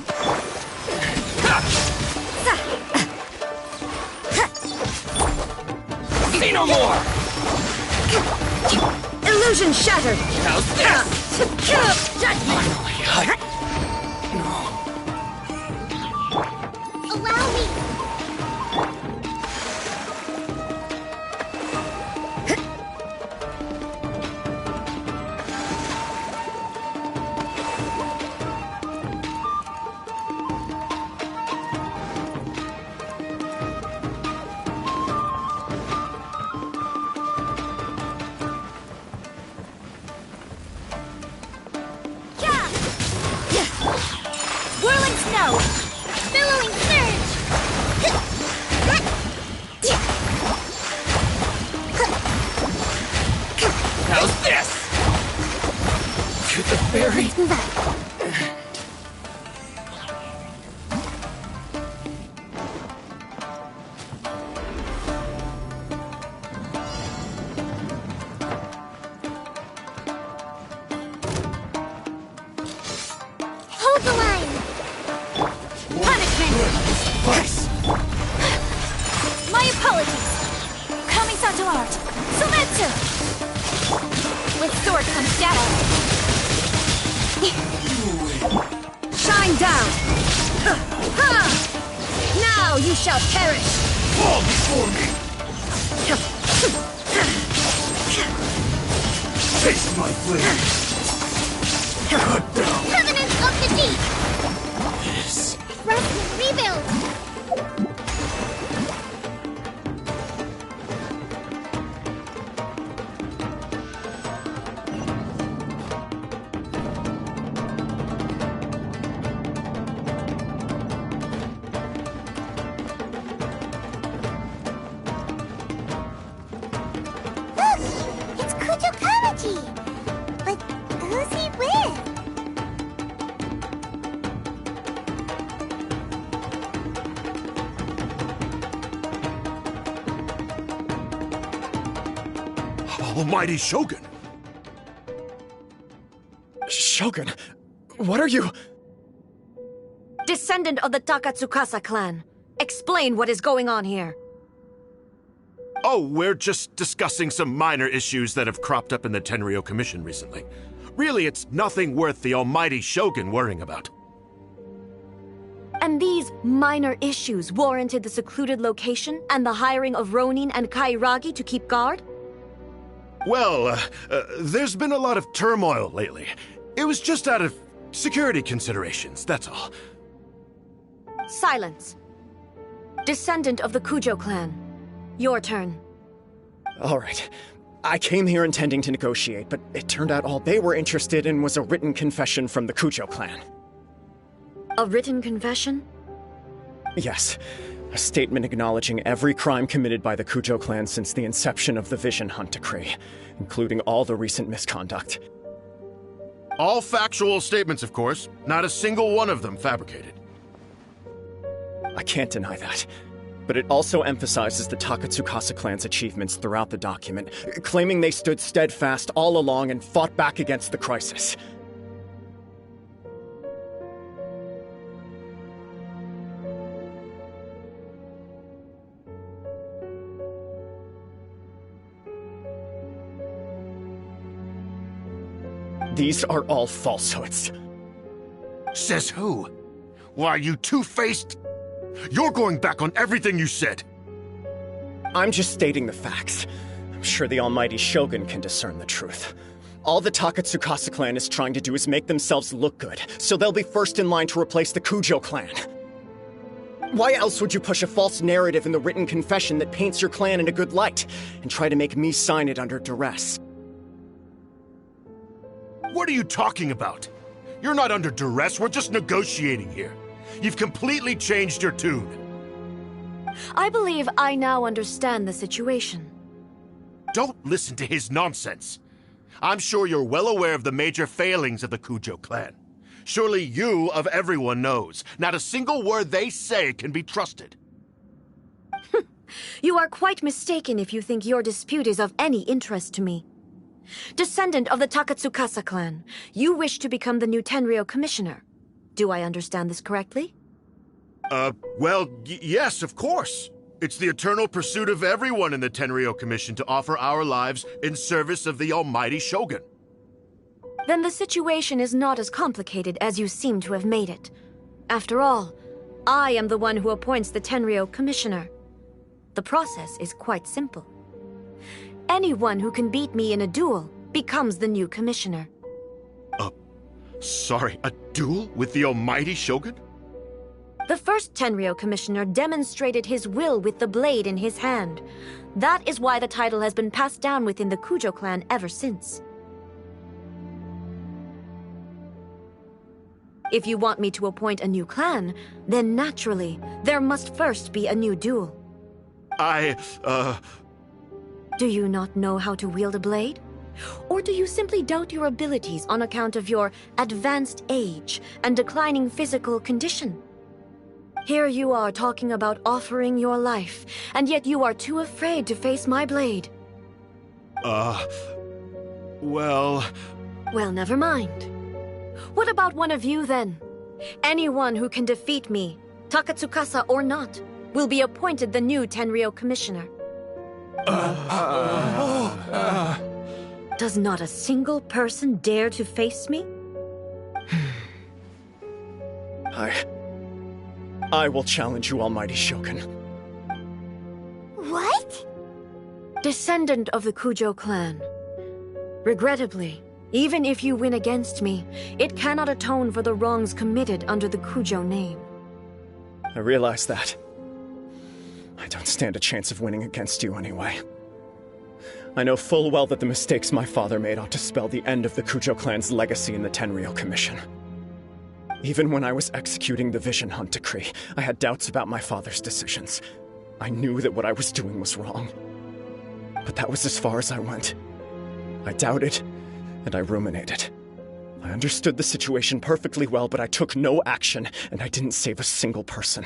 Say no more! Illusion shattered! How's this? Finally, Allow me. Hold the line! Punishment! My apologies. Coming to art. Sometsu! With sword comes shadow. Shine down! Ha! Now you shall perish! Fall before me! Taste my blade! Cut down! Covenant of the Deep! Yes. Rest, rebuild! Look! It's Kujo Kawaji! But who's he with? Almighty Shogun! Shogun, what are you? Descendant of the Takatsukasa clan, explain what is going on here. Oh, we're just discussing some minor issues that have cropped up in the Tenryo Commission recently. Really, it's nothing worth the almighty Shogun worrying about. And these minor issues warranted the secluded location and the hiring of Ronin and Kairagi to keep guard? Well, there's been a lot of turmoil lately. It was just out of security considerations, that's all. Silence. Descendant of the Kujo clan, your turn. All right. I came here intending to negotiate, but it turned out all they were interested in was a written confession from the Kujo clan. A written confession? Yes. A statement acknowledging every crime committed by the Kujo clan since the inception of the Vision Hunt Decree, including all the recent misconduct. All factual statements, of course. Not a single one of them fabricated. I can't deny that. But it also emphasizes the Takatsukasa clan's achievements throughout the document, claiming they stood steadfast all along and fought back against the crisis. These are all falsehoods. Says who? Why, you two-faced... You're going back on everything you said. I'm just stating the facts. I'm sure the almighty Shogun can discern the truth. All the Takatsukasa clan is trying to do is make themselves look good, so they'll be first in line to replace the Kujo clan. Why else would you push a false narrative in the written confession that paints your clan in a good light, and try to make me sign it under duress? What are you talking about? You're not under duress, we're just negotiating here. You've completely changed your tune. I believe I now understand the situation. Don't listen to his nonsense. I'm sure you're well aware of the major failings of the Kujo clan. Surely you, of everyone, knows. Not a single word they say can be trusted. You are quite mistaken if you think your dispute is of any interest to me. Descendant of the Takatsukasa clan, you wish to become the new Tenryo commissioner. Do I understand this correctly? Well, yes, of course. It's the eternal pursuit of everyone in the Tenryo Commission to offer our lives in service of the almighty Shogun. Then the situation is not as complicated as you seem to have made it. After all, I am the one who appoints the Tenryo commissioner. The process is quite simple. Anyone who can beat me in a duel becomes the new commissioner. Sorry, a duel with the almighty Shogun? The first Tenryo commissioner demonstrated his will with the blade in his hand. That is why the title has been passed down within the Kujo clan ever since. If you want me to appoint a new clan, then naturally, there must first be a new duel. Do you not know how to wield a blade? Or do you simply doubt your abilities on account of your advanced age and declining physical condition? Here you are talking about offering your life, and yet you are too afraid to face my blade. Well... Well, never mind. What about one of you, then? Anyone who can defeat me, Takatsukasa or not, will be appointed the new Tenryou Commissioner. Does not a single person dare to face me? I will challenge you, Almighty Shogun. What? Descendant of the Kujo clan. Regrettably, even if you win against me, it cannot atone for the wrongs committed under the Kujo name. I realize that. I don't stand a chance of winning against you anyway. I know full well that the mistakes my father made ought to spell the end of the Kujo clan's legacy in the Tenryou Commission. Even when I was executing the Vision Hunt decree, I had doubts about my father's decisions. I knew that what I was doing was wrong. But that was as far as I went. I doubted, and I ruminated. I understood the situation perfectly well, but I took no action, and I didn't save a single person.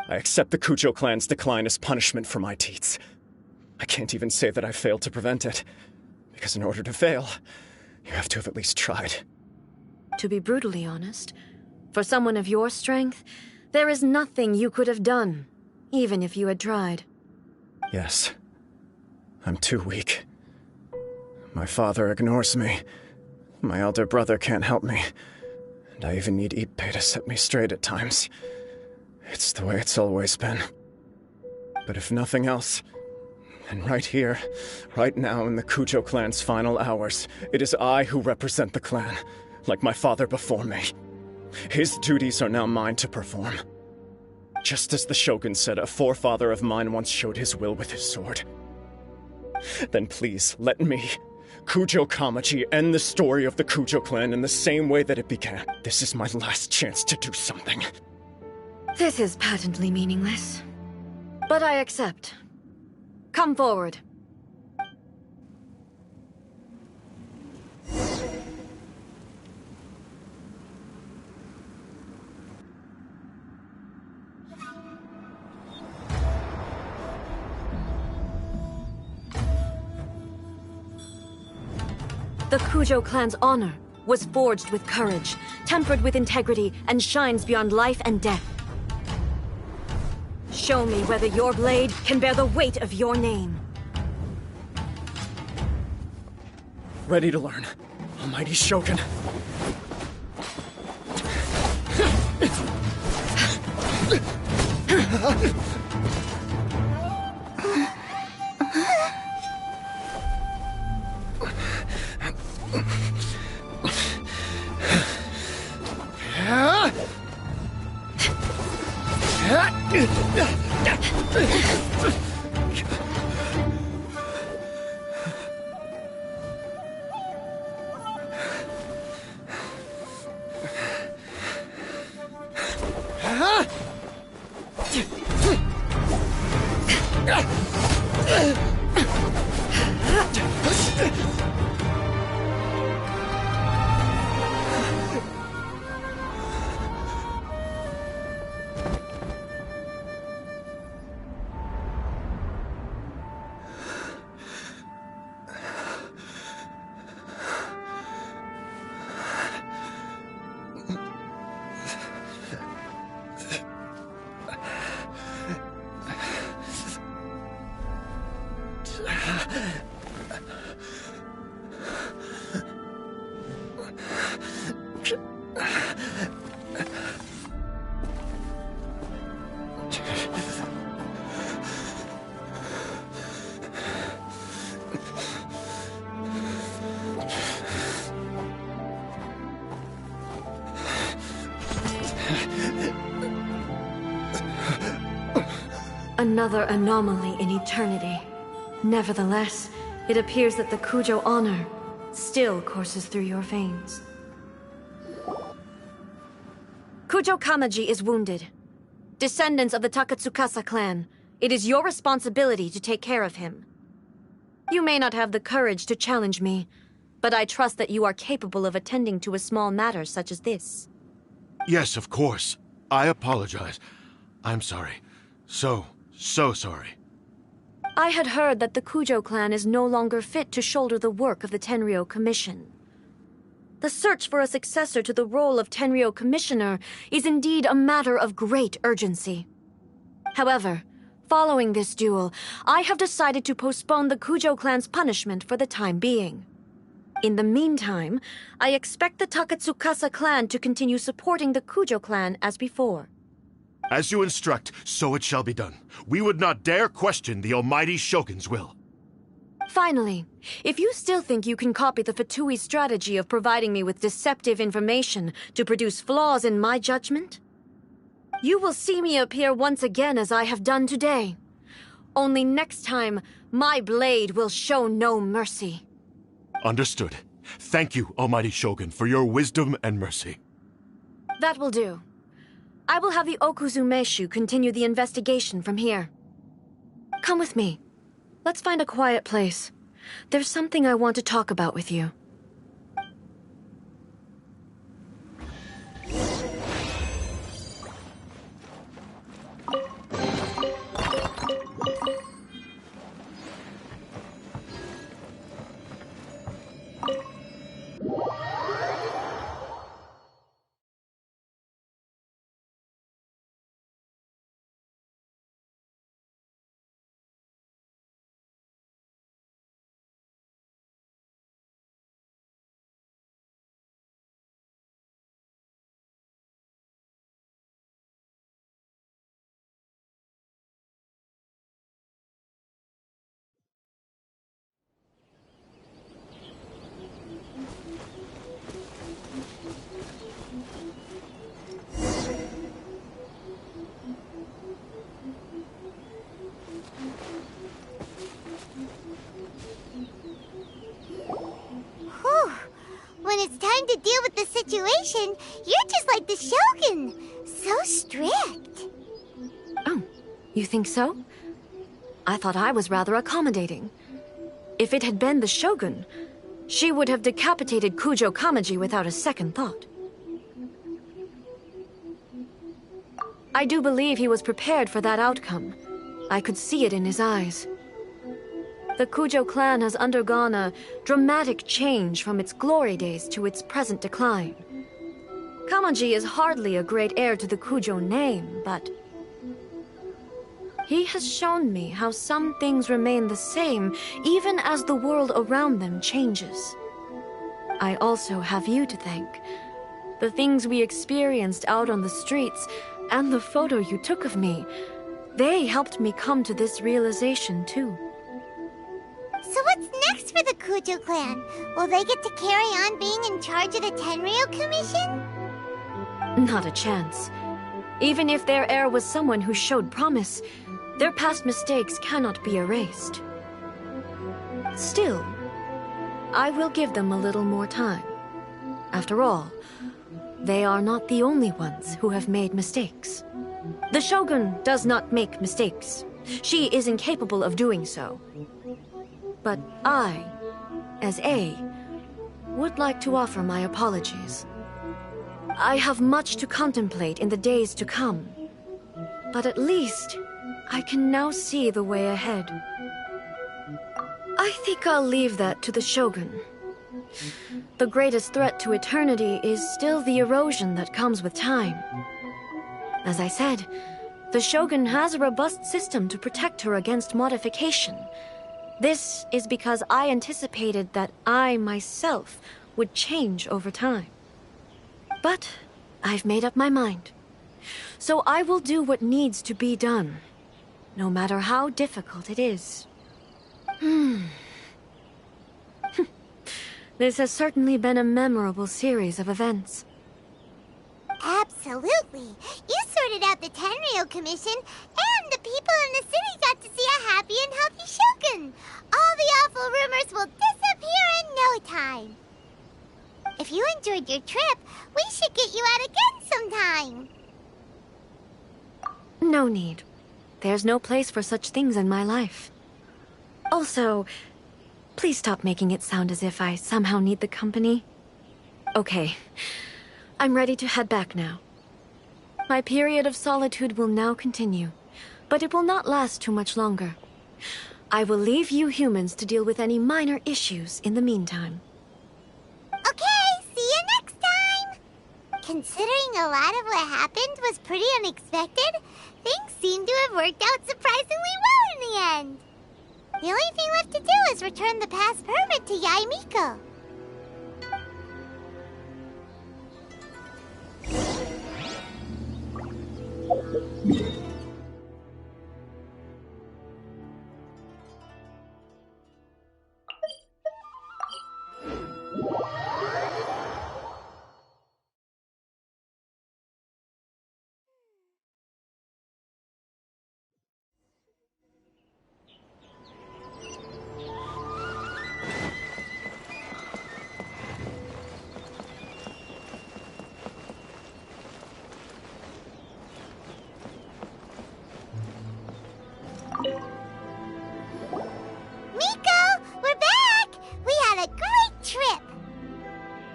I accept the Kujo clan's decline as punishment for my deeds. I can't even say that I failed to prevent it, because in order to fail, you have to have at least tried. To be brutally honest, for someone of your strength, there is nothing you could have done, even if you had tried. Yes. I'm too weak. My father ignores me. My elder brother can't help me. And I even need Ippei to set me straight at times. It's the way it's always been. But if nothing else, then right here, right now in the Kujo clan's final hours, it is I who represent the clan, like my father before me. His duties are now mine to perform. Just as the Shogun said a forefather of mine once showed his will with his sword. Then please, let me, Kujo Kamaji, end the story of the Kujo clan in the same way that it began. This is my last chance to do something. This is patently meaningless. But I accept. Come forward. The Kujo clan's honor was forged with courage, tempered with integrity, and shines beyond life and death. Show me whether your blade can bear the weight of your name. Ready to learn, Almighty Shogun. Another anomaly in eternity. Nevertheless, it appears that the Kujo honor still courses through your veins. Kujo Kamaji is wounded. Descendants of the Takatsukasa clan, it is your responsibility to take care of him. You may not have the courage to challenge me, but I trust that you are capable of attending to a small matter such as this. Yes, of course. I apologize. I'm sorry. So sorry. I had heard that the Kujo clan is no longer fit to shoulder the work of the Tenryou Commission. The search for a successor to the role of Tenryou Commissioner is indeed a matter of great urgency. However, following this duel, I have decided to postpone the Kujo clan's punishment for the time being. In the meantime, I expect the Takatsukasa clan to continue supporting the Kujo clan as before. As you instruct, so it shall be done. We would not dare question the almighty Shogun's will. Finally, if you still think you can copy the Fatui strategy of providing me with deceptive information to produce flaws in my judgment, you will see me appear once again as I have done today. Only next time, my blade will show no mercy. Understood. Thank you, almighty Shogun, for your wisdom and mercy. That will do. I will have the Okuzumeshu continue the investigation from here. Come with me. Let's find a quiet place. There's something I want to talk about with you. When it's time to deal with the situation, you're just like the Shogun. So strict. Oh, you think so? I thought I was rather accommodating. If it had been the Shogun, she would have decapitated Kujo Kamaji without a second thought. I do believe he was prepared for that outcome. I could see it in his eyes. The Kujo clan has undergone a dramatic change from its glory days to its present decline. Kamaji is hardly a great heir to the Kujo name, but he has shown me how some things remain the same even as the world around them changes. I also have you to thank. The things we experienced out on the streets and the photo you took of me, they helped me come to this realization too. So what's next for the Kujo clan? Will they get to carry on being in charge of the Tenryou Commission? Not a chance. Even if their heir was someone who showed promise, their past mistakes cannot be erased. Still, I will give them a little more time. After all, they are not the only ones who have made mistakes. The Shogun does not make mistakes. She is incapable of doing so. But I, as A, would like to offer my apologies. I have much to contemplate in the days to come, but at least I can now see the way ahead. I think I'll leave that to the Shogun. The greatest threat to eternity is still the erosion that comes with time. As I said, the Shogun has a robust system to protect her against modification. This is because I anticipated that I myself would change over time. But I've made up my mind. So I will do what needs to be done, no matter how difficult it is. This has certainly been a memorable series of events. Absolutely. You sorted out the Tenryou Commission, and the people in the city got to see a happy and healthy Shogun. All the awful rumors will disappear in no time. If you enjoyed your trip, we should get you out again sometime. No need. There's no place for such things in my life. Also, Please stop making it sound as if I somehow need the company. Okay. I'm ready to head back now. My period of solitude will now continue, but it will not last too much longer. I will leave you humans to deal with any minor issues in the meantime. Okay, see you next time! Considering a lot of what happened was pretty unexpected, things seem to have worked out surprisingly well in the end. The only thing left to do is return the past permit to Yae Miko.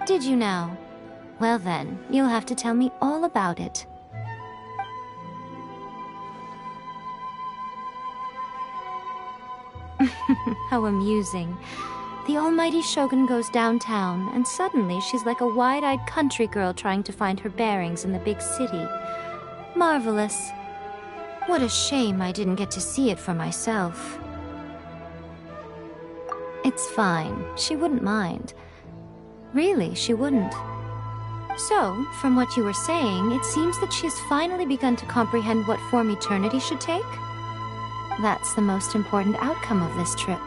Did you now? Well then, you'll have to tell me all about it. How amusing. The almighty Shogun goes downtown, and suddenly she's like a wide-eyed country girl trying to find her bearings in the big city. Marvelous. What a shame I didn't get to see it for myself. It's fine. She wouldn't mind. Really, she wouldn't. So, from what you were saying, it seems that she has finally begun to comprehend what form eternity should take? That's the most important outcome of this trip.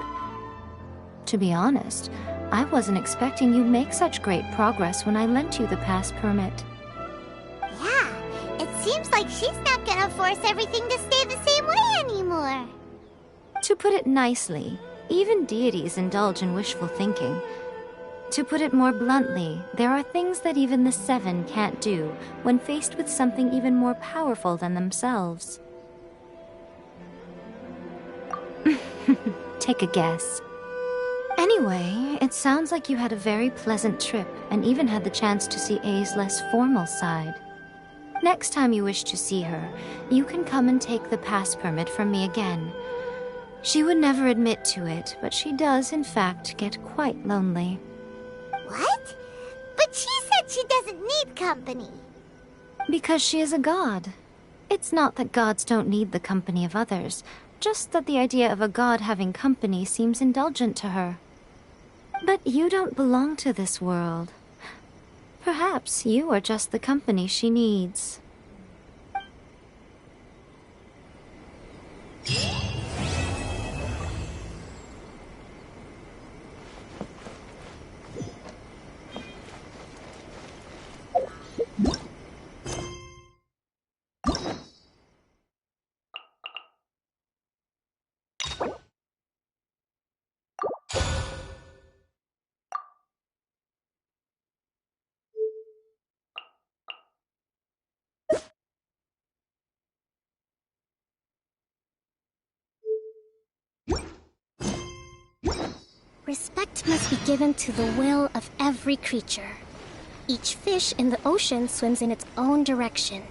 To be honest, I wasn't expecting you'd make such great progress when I lent you the pass permit. Yeah, it seems like she's not gonna force everything to stay the same way anymore. To put it nicely, even deities indulge in wishful thinking. To put it more bluntly, there are things that even the Seven can't do when faced with something even more powerful than themselves. Take a guess. Anyway, it sounds like you had a very pleasant trip and even had the chance to see A's less formal side. Next time you wish to see her, you can come and take the pass permit from me again. She would never admit to it, but she does, in fact, get quite lonely. What? But she said she doesn't need company. Because she is a god. It's not that gods don't need the company of others, just that the idea of a god having company seems indulgent to her. But you don't belong to this world. Perhaps you are just the company she needs. Respect must be given to the will of every creature. Each fish in the ocean swims in its own direction.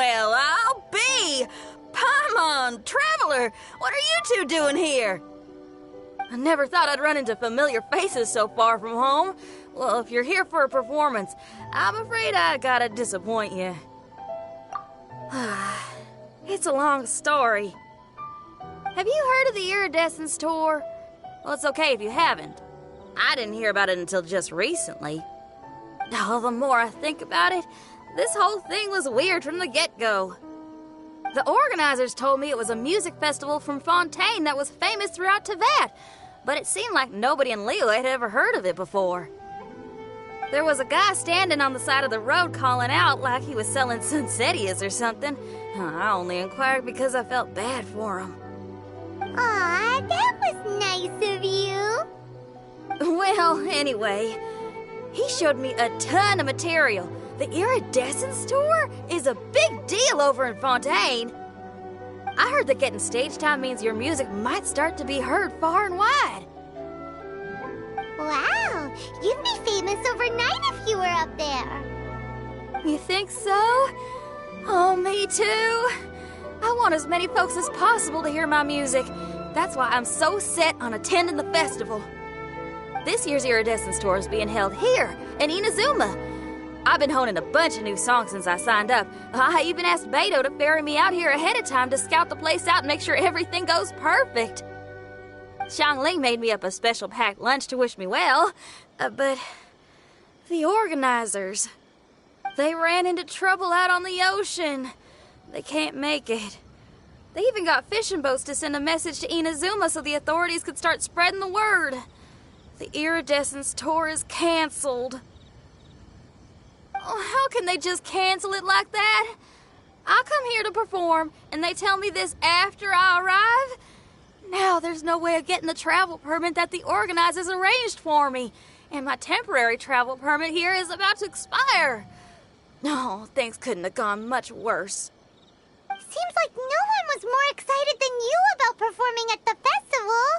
Well, I'll be! Paimon, Traveler, what are you two doing here? I never thought I'd run into familiar faces so far from home. Well, if you're here for a performance, I'm afraid I gotta disappoint you. It's a long story. Have you heard of the Iridescence Tour? Well, it's okay if you haven't. I didn't hear about it until just recently. Oh, the more I think about it, this whole thing was weird from the get-go. The organizers told me it was a music festival from Fontaine that was famous throughout Teyvat, but it seemed like nobody in Liyue had ever heard of it before. There was a guy standing on the side of the road calling out like he was selling Sunsetias or something. I only inquired because I felt bad for him. Aw, that was nice of you. Well, anyway, he showed me a ton of material. The Iridescence Tour is a big deal over in Fontaine. I heard that getting stage time means your music might start to be heard far and wide. Wow, you'd be famous overnight if you were up there. You think so? Oh, me too. I want as many folks as possible to hear my music. That's why I'm so set on attending the festival. This year's Iridescence Tour is being held here in Inazuma. I've been honing a bunch of new songs since I signed up. I even asked Beto to ferry me out here ahead of time to scout the place out and make sure everything goes perfect. Xiangling made me up a special packed lunch to wish me well, but the organizers, they ran into trouble out on the ocean. They can't make it. They even got fishing boats to send a message to Inazuma so the authorities could start spreading the word. The Iridescence Tour is canceled. Oh, how can they just cancel it like that? I come here to perform, and they tell me this after I arrive? Now there's no way of getting the travel permit that the organizers arranged for me, and my temporary travel permit here is about to expire. No, things couldn't have gone much worse. Seems like no one was more excited than you about performing at the festival.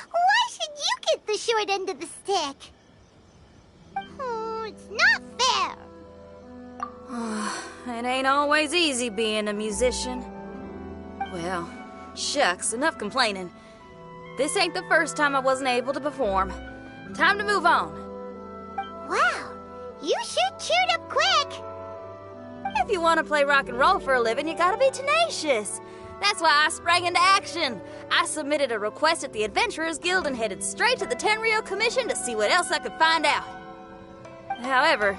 Why should you get the short end of the stick? Oh, it's not fair. It ain't always easy being a musician. Well, shucks, enough complaining. This ain't the first time I wasn't able to perform. Time to move on. Wow, you sure cheered up quick. If you want to play rock and roll for a living, you gotta be tenacious. That's why I sprang into action. I submitted a request at the Adventurers Guild and headed straight to the Tenryou Commission to see what else I could find out. However,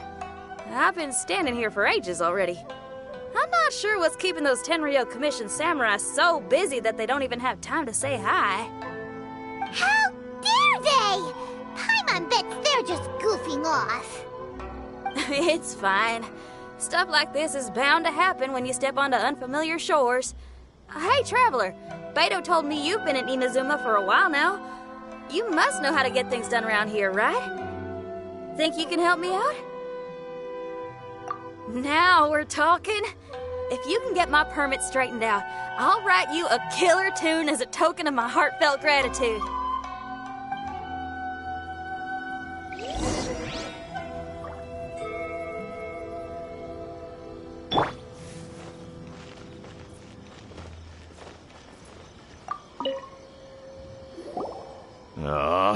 I've been standing here for ages already. I'm not sure what's keeping those Tenryou Commission samurai so busy that they don't even have time to say hi. How dare they? Paimon bets they're just goofing off. It's fine. Stuff like this is bound to happen when you step onto unfamiliar shores. Hey, Traveler, Beto told me you've been in Inazuma for a while now. You must know how to get things done around here, right? Think you can help me out? Now we're talking. If you can get my permit straightened out, I'll write you a killer tune as a token of my heartfelt gratitude.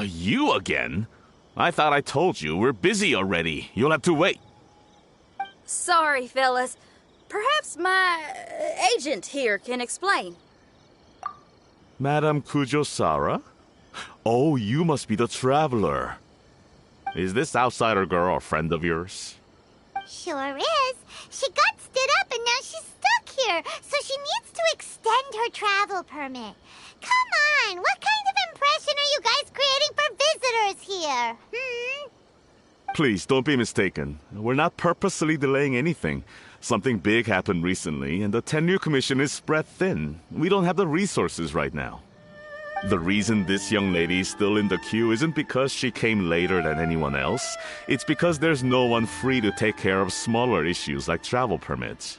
You again? I thought I told you we're busy already. You'll have to wait. Sorry, fellas. Perhaps my agent here can explain. Madame Kujo-Sara? Oh, you must be the traveler. Is this outsider girl a friend of yours? Sure is. She got stood up and now she's stuck here, so she needs to extend her travel permit. Come on, what kind of impression are you guys creating for visitors here? Please, don't be mistaken. We're not purposely delaying anything. Something big happened recently, and the Tenryou Commission is spread thin. We don't have the resources right now. The reason this young lady is still in the queue isn't because she came later than anyone else. It's because there's no one free to take care of smaller issues like travel permits.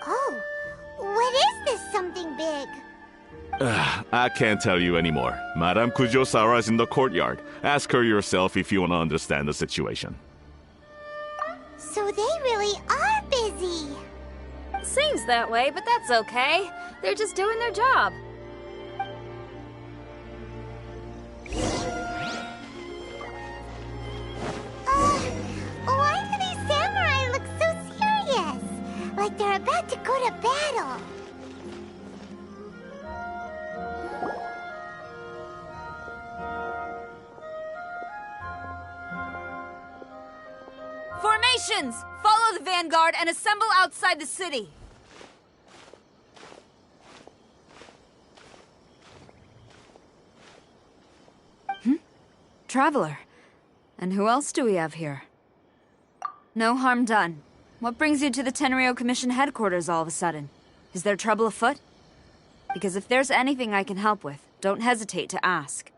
Oh, what is this something big? I can't tell you anymore. Madame Kujo-Sara is in the courtyard. Ask her yourself if you want to understand the situation. So they really are busy. Seems that way, but that's okay. They're just doing their job. Why do these samurai look so serious? Like they're about to go to battle. Formations! Follow the vanguard and assemble outside the city. Traveler. And who else do we have here? No harm done. What brings you to the Tenryo Commission headquarters all of a sudden? Is there trouble afoot? Because if there's anything I can help with, don't hesitate to ask.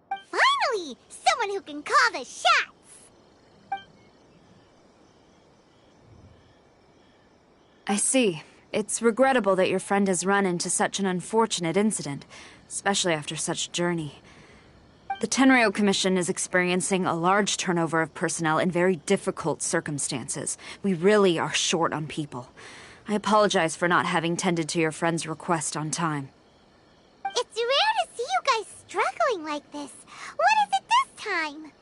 Finally! Someone who can call the shots! I see. It's regrettable that your friend has run into such an unfortunate incident, especially after such a journey. The Tenryo Commission is experiencing a large turnover of personnel in very difficult circumstances. We really are short on people. I apologize for not having tended to your friend's request on time. It's rare to see you guys struggling like this. What is it this time?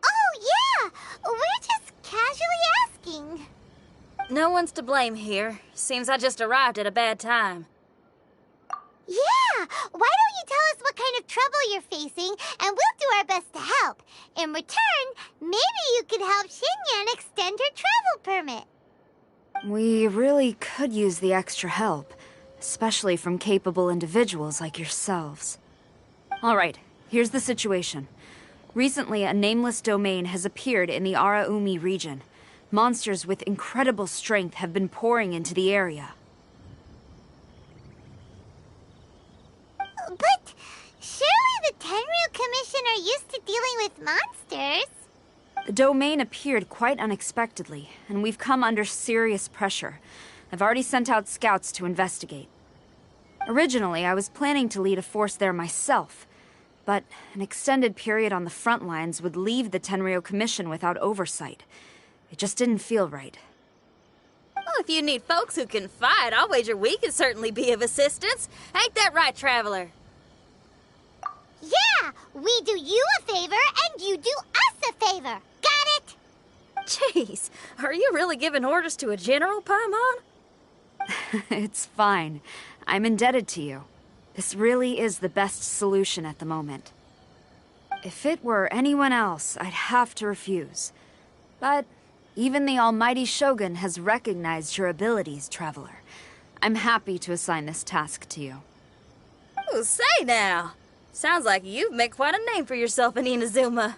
Oh, yeah! We're just casually asking. No one's to blame here. Seems I just arrived at a bad time. Yeah! Why don't you tell us what kind of trouble you're facing, and we'll do our best to help. In return, maybe you could help Xinyan extend her travel permit. We really could use the extra help, especially from capable individuals like yourselves. All right, here's the situation. Recently, a nameless domain has appeared in the Araumi region. Monsters with incredible strength have been pouring into the area. But surely the Tenryu Commission are used to dealing with monsters. The domain appeared quite unexpectedly, and we've come under serious pressure. I've already sent out scouts to investigate. Originally, I was planning to lead a force there myself, but an extended period on the front lines would leave the Tenryo Commission without oversight. It just didn't feel right. Well, if you need folks who can fight, I'll wager we can certainly be of assistance. Ain't that right, Traveler? Yeah! We do you a favor, and you do us a favor. Got it? Jeez, are you really giving orders to a general, Paimon? It's fine. I'm indebted to you. This really is the best solution at the moment. If it were anyone else, I'd have to refuse. But even the almighty Shogun has recognized your abilities, Traveler. I'm happy to assign this task to you. Oh, say now. Sounds like you've made quite a name for yourself in Inazuma.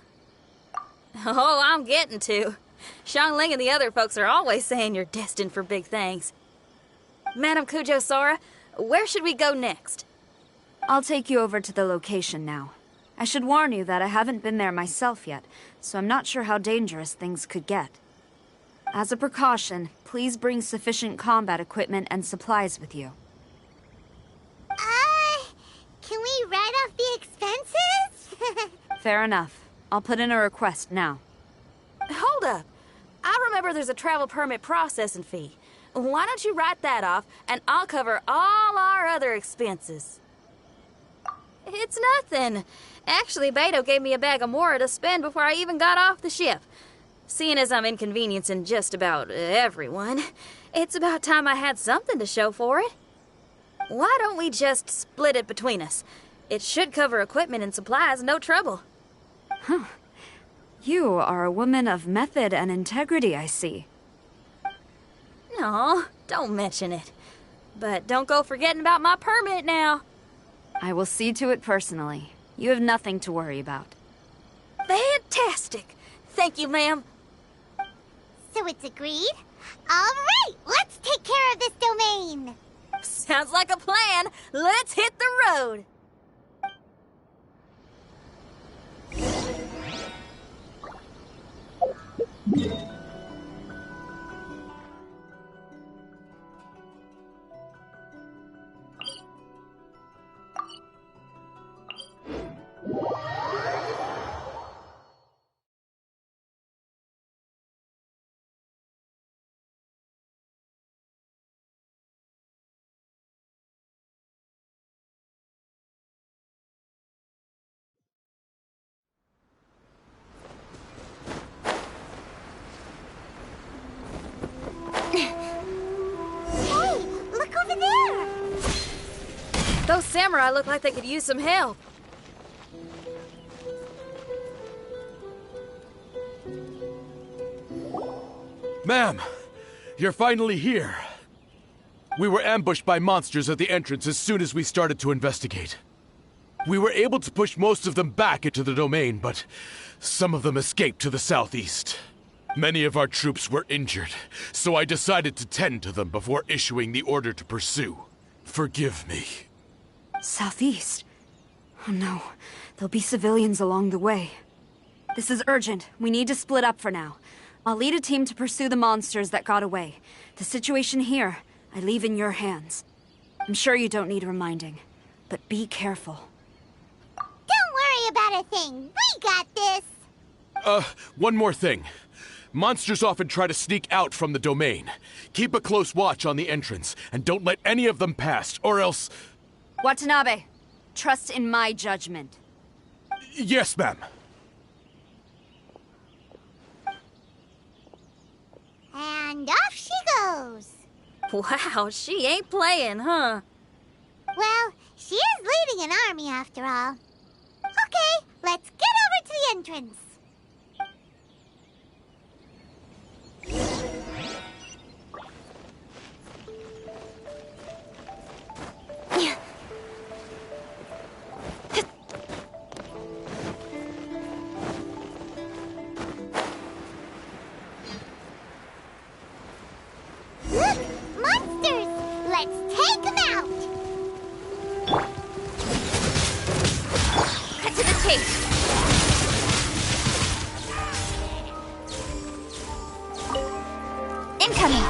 Oh, I'm getting to. Xiangling and the other folks are always saying you're destined for big things. Madam Kujo Sora, where should we go next? I'll take you over to the location now. I should warn you that I haven't been there myself yet, so I'm not sure how dangerous things could get. As a precaution, please bring sufficient combat equipment and supplies with you. Can we write off the expenses? Fair enough. I'll put in a request now. Hold up. I remember there's a travel permit processing fee. Why don't you write that off, and I'll cover all our other expenses. It's nothing. Actually, Beto gave me a bag of Mora to spend before I even got off the ship. Seeing as I'm inconveniencing just about everyone, it's about time I had something to show for it. Why don't we just split it between us? It should cover equipment and supplies, no trouble. Huh. You are a woman of method and integrity, I see. No, don't mention it. But don't go forgetting about my permit now. I will see to it personally. You have nothing to worry about. Fantastic. Thank you, ma'am. So it's agreed? All right, let's take care of this domain. Sounds like a plan. Let's hit the road. Those samurai look like they could use some help. Ma'am, you're finally here. We were ambushed by monsters at the entrance as soon as we started to investigate. We were able to push most of them back into the domain, but some of them escaped to the southeast. Many of our troops were injured, so I decided to tend to them before issuing the order to pursue. Forgive me. Southeast? Oh no, there'll be civilians along the way. This is urgent. We need to split up for now. I'll lead a team to pursue the monsters that got away. The situation here, I leave in your hands. I'm sure you don't need reminding, but be careful. Don't worry about a thing. We got this. One more thing. Monsters often try to sneak out from the domain. Keep a close watch on the entrance, and don't let any of them pass, or else... Watanabe, trust in my judgment. Yes, ma'am. And off she goes. Wow, she ain't playing, huh? Well, she is leading an army after all. Okay, let's get over to the entrance. Look! Monsters! Let's take them out! Cut to the chase! Incoming!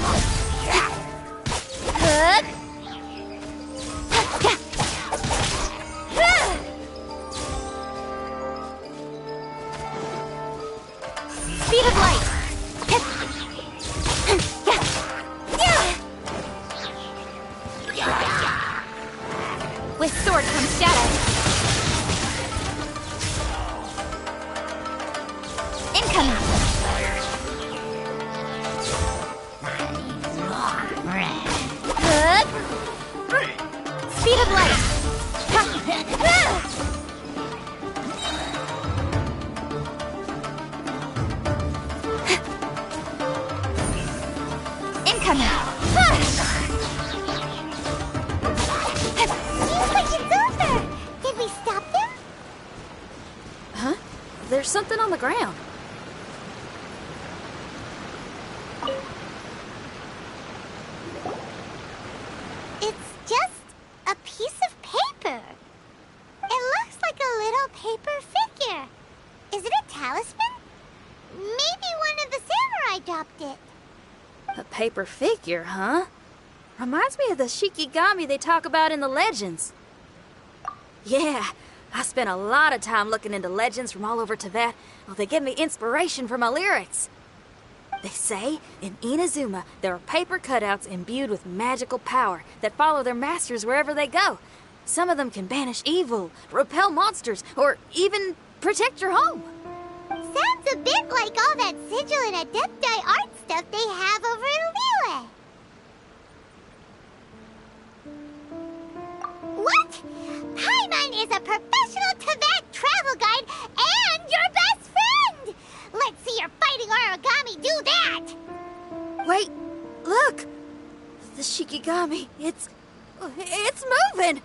Speed of light! With sword comes shadow. Incoming! Speed of light! Incoming! Seems like it's over! Did we stop them? Huh? There's something on the ground. It's just a piece of paper. It looks like a little paper figure. Is it a talisman? Maybe one of the samurai dropped it. A paper figure, huh? Reminds me of the Shikigami they talk about in the legends. Yeah, I spent a lot of time looking into legends from all over Tibet. Well, they give me inspiration for my lyrics. They say in Inazuma there are paper cutouts imbued with magical power that follow their masters wherever they go. Some of them can banish evil, repel monsters, or even protect your home. Sounds a bit like all that sigil and adepti art stuff they have over in Liyue. What? Paimon is a professional Tibet travel guide and your best friend! Let's see your fighting origami do that! Wait, look! The Shikigami, it's moving!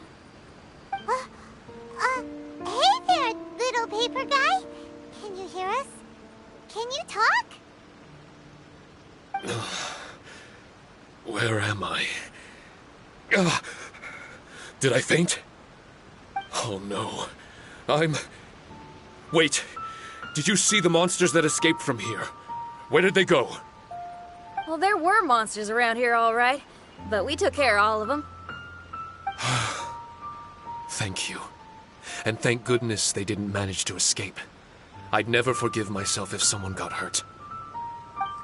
Hey there, little paper guy. Can you hear us? Can you talk? Where am I? Did I faint? Oh no. Wait. Did you see the monsters that escaped from here? Where did they go? Well, there were monsters around here, all right. But we took care of all of them. Thank you. And thank goodness they didn't manage to escape. I'd never forgive myself if someone got hurt.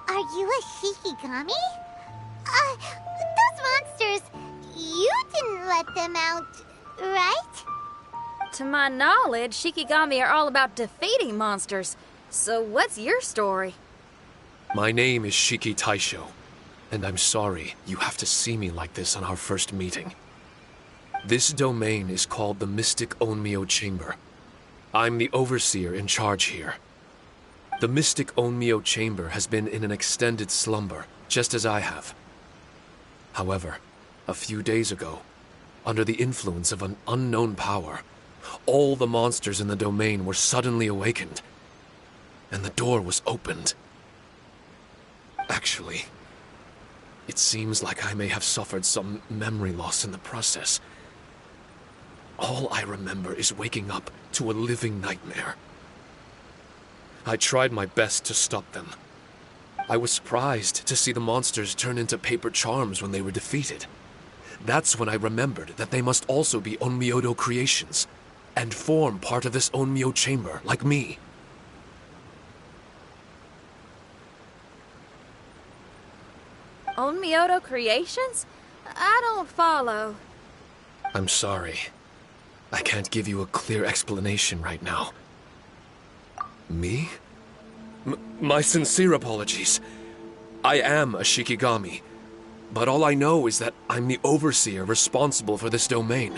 Are you a Shikigami? Those monsters, you didn't let them out, right? To my knowledge, Shikigami are all about defeating monsters. So what's your story? My name is Shiki Taisho, and I'm sorry you have to see me like this on our first meeting. This domain is called the Mystic Onmyo Chamber. I'm the overseer in charge here. The Mystic Onmyo Chamber has been in an extended slumber, just as I have. However, a few days ago, under the influence of an unknown power, all the monsters in the domain were suddenly awakened, and the door was opened. Actually, it seems like I may have suffered some memory loss in the process. All I remember is waking up to a living nightmare. I tried my best to stop them. I was surprised to see the monsters turn into paper charms when they were defeated. That's when I remembered that they must also be Onmyodo creations, and form part of this Onmyo chamber, like me. Onmyodo creations? I don't follow. I'm sorry. I can't give you a clear explanation right now. Me? My sincere apologies. I am a Shikigami, but all I know is that I'm the overseer responsible for this domain.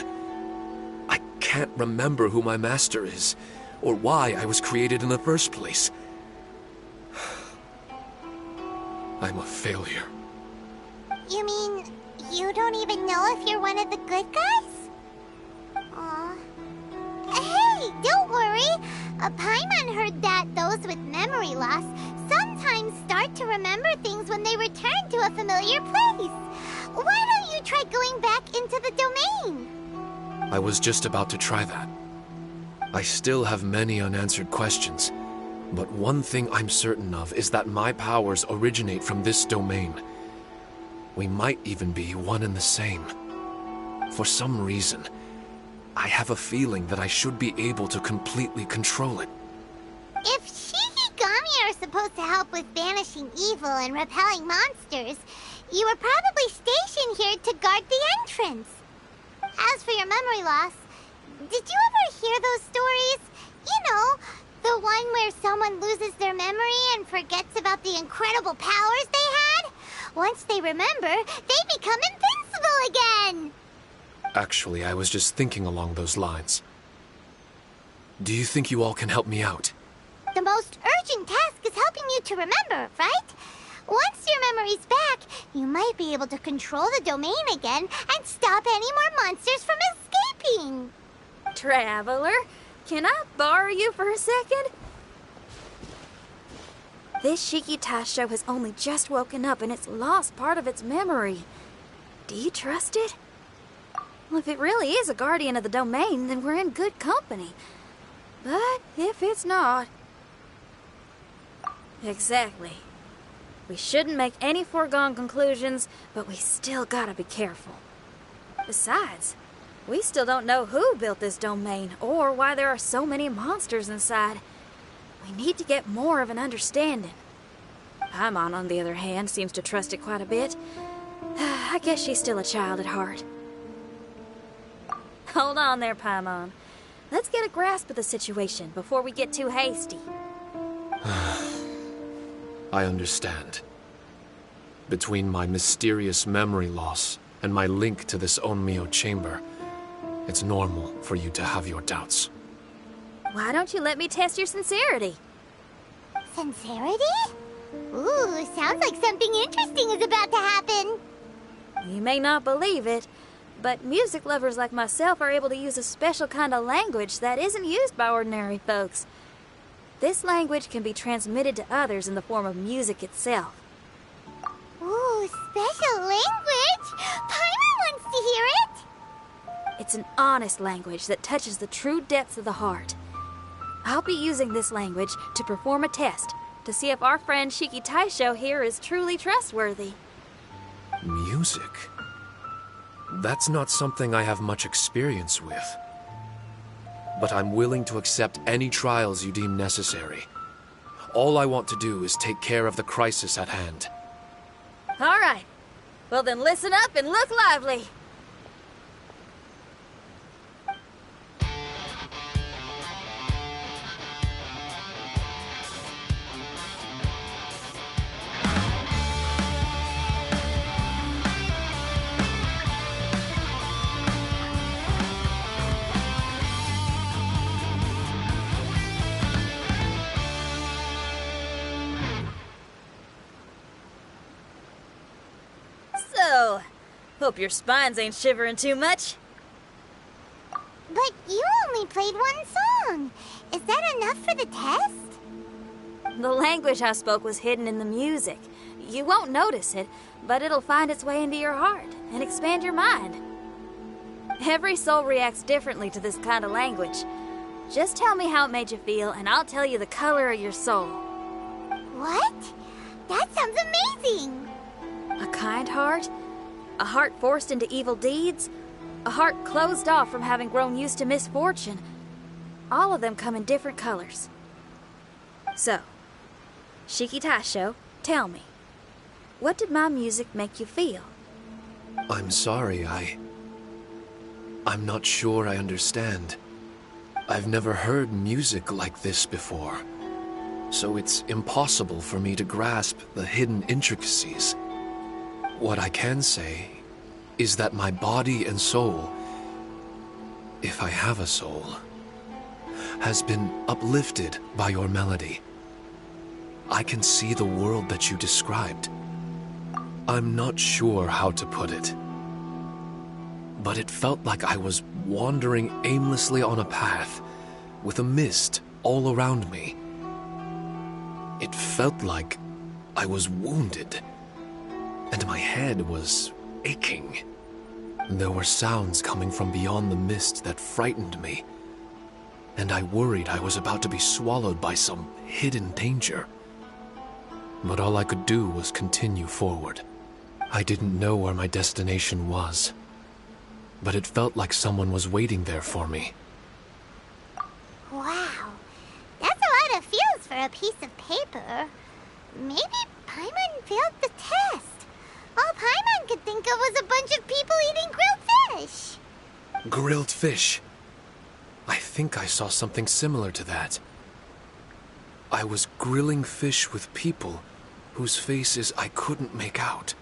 I can't remember who my master is, or why I was created in the first place. I'm a failure. You mean, you don't even know if you're one of the good guys? Aw. Hey, don't worry! Paimon heard that those with memory loss sometimes start to remember things when they return to a familiar place. Why don't you try going back into the domain? I was just about to try that. I still have many unanswered questions, but one thing I'm certain of is that my powers originate from this domain. We might even be one and the same. For some reason, I have a feeling that I should be able to completely control it. If Shikigami are supposed to help with banishing evil and repelling monsters, you were probably stationed here to guard the entrance. As for your memory loss, did you ever hear those stories? You know, the one where someone loses their memory and forgets about the incredible powers they had? Once they remember, they become invincible again! Actually, I was just thinking along those lines. Do you think you all can help me out? The most urgent task is helping you to remember, right? Once your memory's back, you might be able to control the domain again and stop any more monsters from escaping. Traveler, can I borrow you for a second? This Shiki Taisho has only just woken up and it's lost part of its memory. Do you trust it? Well, if it really is a guardian of the domain, then we're in good company. But if it's not... Exactly. We shouldn't make any foregone conclusions, but we still gotta be careful. Besides, we still don't know who built this domain or why there are so many monsters inside. We need to get more of an understanding. Paimon, on the other hand, seems to trust it quite a bit. I guess she's still a child at heart. Hold on there, Paimon. Let's get a grasp of the situation before we get too hasty. I understand. Between my mysterious memory loss and my link to this Onmyo chamber, it's normal for you to have your doubts. Why don't you let me test your sincerity? Sincerity? Ooh, sounds like something interesting is about to happen. You may not believe it, but music lovers like myself are able to use a special kind of language that isn't used by ordinary folks. This language can be transmitted to others in the form of music itself. Ooh, special language! Paimon wants to hear it! It's an honest language that touches the true depths of the heart. I'll be using this language to perform a test to see if our friend Shiki Taisho here is truly trustworthy. Music? That's not something I have much experience with. But I'm willing to accept any trials you deem necessary. All I want to do is take care of the crisis at hand. All right. Well then listen up and look lively. Hope your spines ain't shivering too much. But you only played one song. Is that enough for the test? The language I spoke was hidden in the music. You won't notice it, but it'll find its way into your heart and expand your mind. Every soul reacts differently to this kind of language. Just tell me how it made you feel, and I'll tell you the color of your soul. What? That sounds amazing! A kind heart? A heart forced into evil deeds? A heart closed off from having grown used to misfortune? All of them come in different colors. So, Shiki Taisho, tell me, what did my music make you feel? I'm sorry, I'm not sure I understand. I've never heard music like this before, so it's impossible for me to grasp the hidden intricacies. What I can say is that my body and soul, if I have a soul, has been uplifted by your melody. I can see the world that you described. I'm not sure how to put it, but it felt like I was wandering aimlessly on a path with a mist all around me. It felt like I was wounded, and my head was aching. There were sounds coming from beyond the mist that frightened me, and I worried I was about to be swallowed by some hidden danger. But all I could do was continue forward. I didn't know where my destination was, but it felt like someone was waiting there for me. Wow, that's a lot of feels for a piece of paper. Maybe Paimon failed the test. All Paimon could think of was a bunch of people eating grilled fish. Grilled fish. I think I saw something similar to that. I was grilling fish with people whose faces I couldn't make out.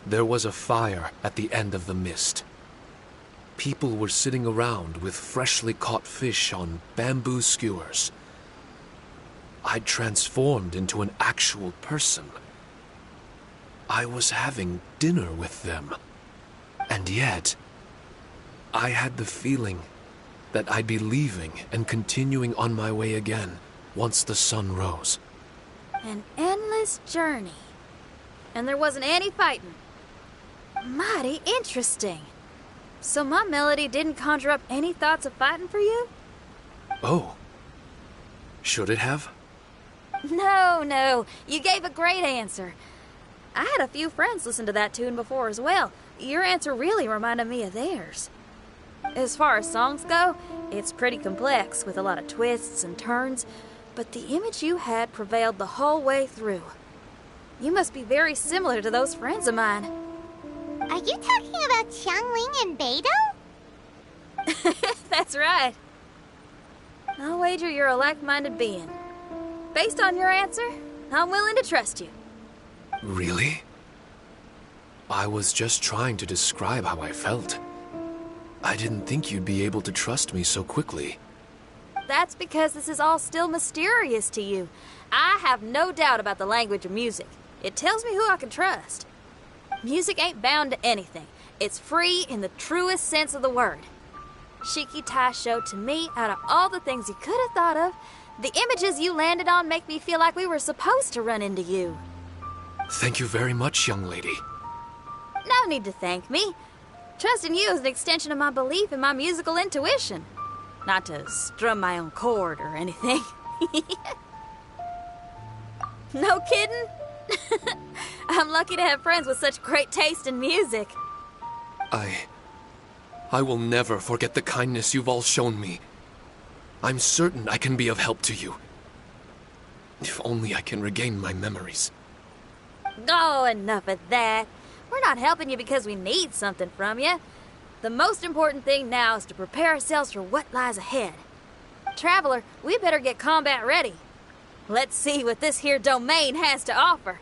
There was a fire at the end of the mist. People were sitting around with freshly caught fish on bamboo skewers. I'd transformed into an actual person. I was having dinner with them. And yet, I had the feeling that I'd be leaving and continuing on my way again once the sun rose. An endless journey. And there wasn't any fighting. Mighty interesting. So my melody didn't conjure up any thoughts of fighting for you? Oh. Should it have? No. You gave a great answer. I had a few friends listen to that tune before as well. Your answer really reminded me of theirs. As far as songs go, it's pretty complex with a lot of twists and turns, but the image you had prevailed the whole way through. You must be very similar to those friends of mine. Are you talking about Xiangling and Beidou? That's right. I'll wager you're a like-minded being. Based on your answer, I'm willing to trust you. Really? I was just trying to describe how I felt. I didn't think you'd be able to trust me so quickly. That's because this is all still mysterious to you. I have no doubt about the language of music. It tells me who I can trust. Music ain't bound to anything. It's free in the truest sense of the word. Shiki Taisho, to me, out of all the things you could have thought of, the images you landed on make me feel like we were supposed to run into you. Thank you very much, young lady. No need to thank me. Trusting you is an extension of my belief in my musical intuition. Not to strum my own chord or anything. No kidding? I'm lucky to have friends with such great taste in music. I will never forget the kindness you've all shown me. I'm certain I can be of help to you. If only I can regain my memories. Oh, enough of that. We're not helping you because we need something from you. The most important thing now is to prepare ourselves for what lies ahead. Traveler, we better get combat ready. Let's see what this here domain has to offer.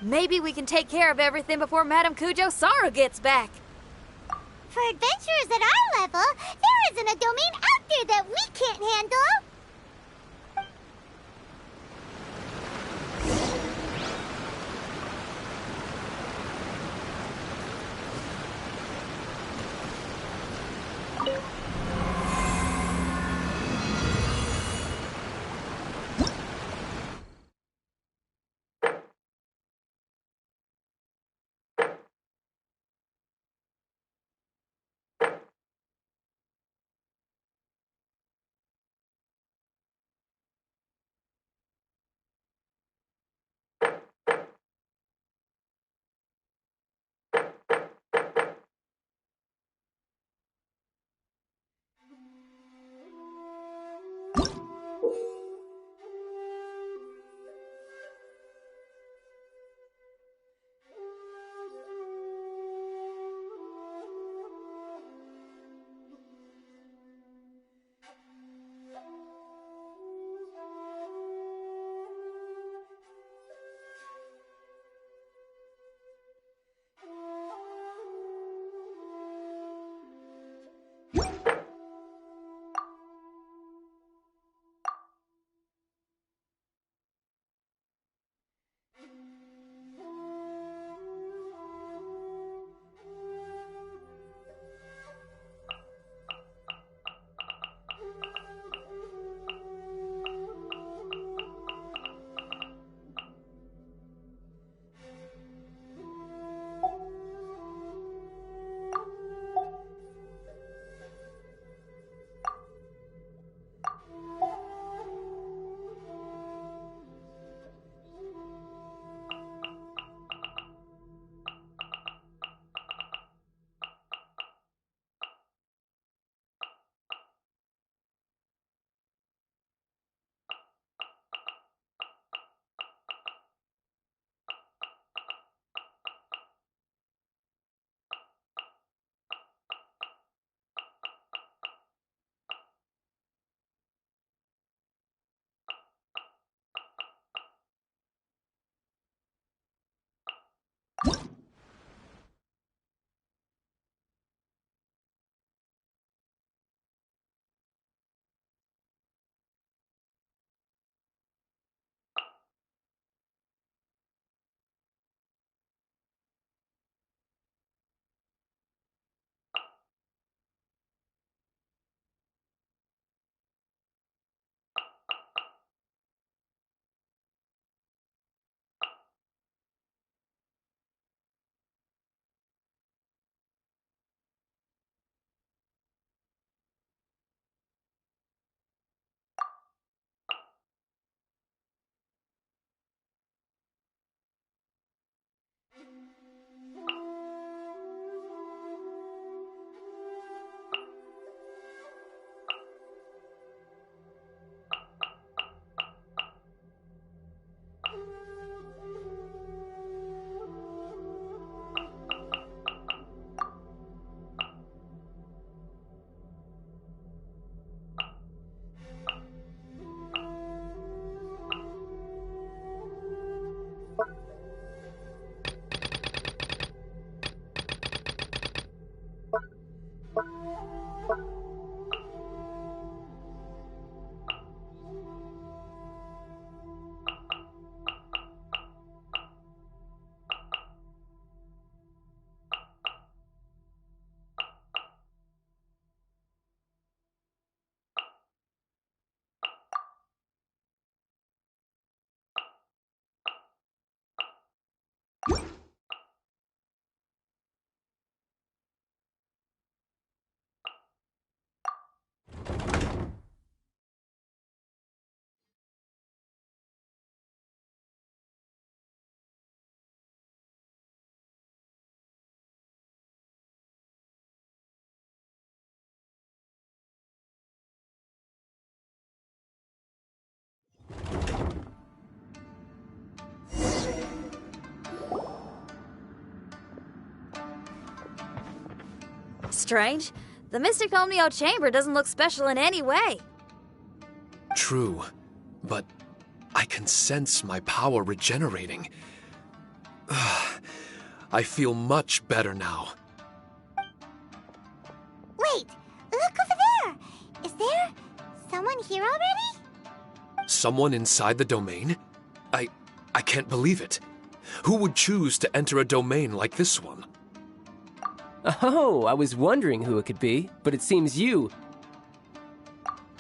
Maybe we can take care of everything before Madame Kujo Sara gets back. For adventurers at our level, there isn't a domain out there that we can't handle. strange. The Mystic Omnio Chamber doesn't look special in any way. True, but I can sense my power regenerating. I feel much better now. Wait, look over there! Is there someone here already? Someone inside the domain? I can't believe it. Who would choose to enter a domain like this one? Oh, I was wondering who it could be, but it seems you.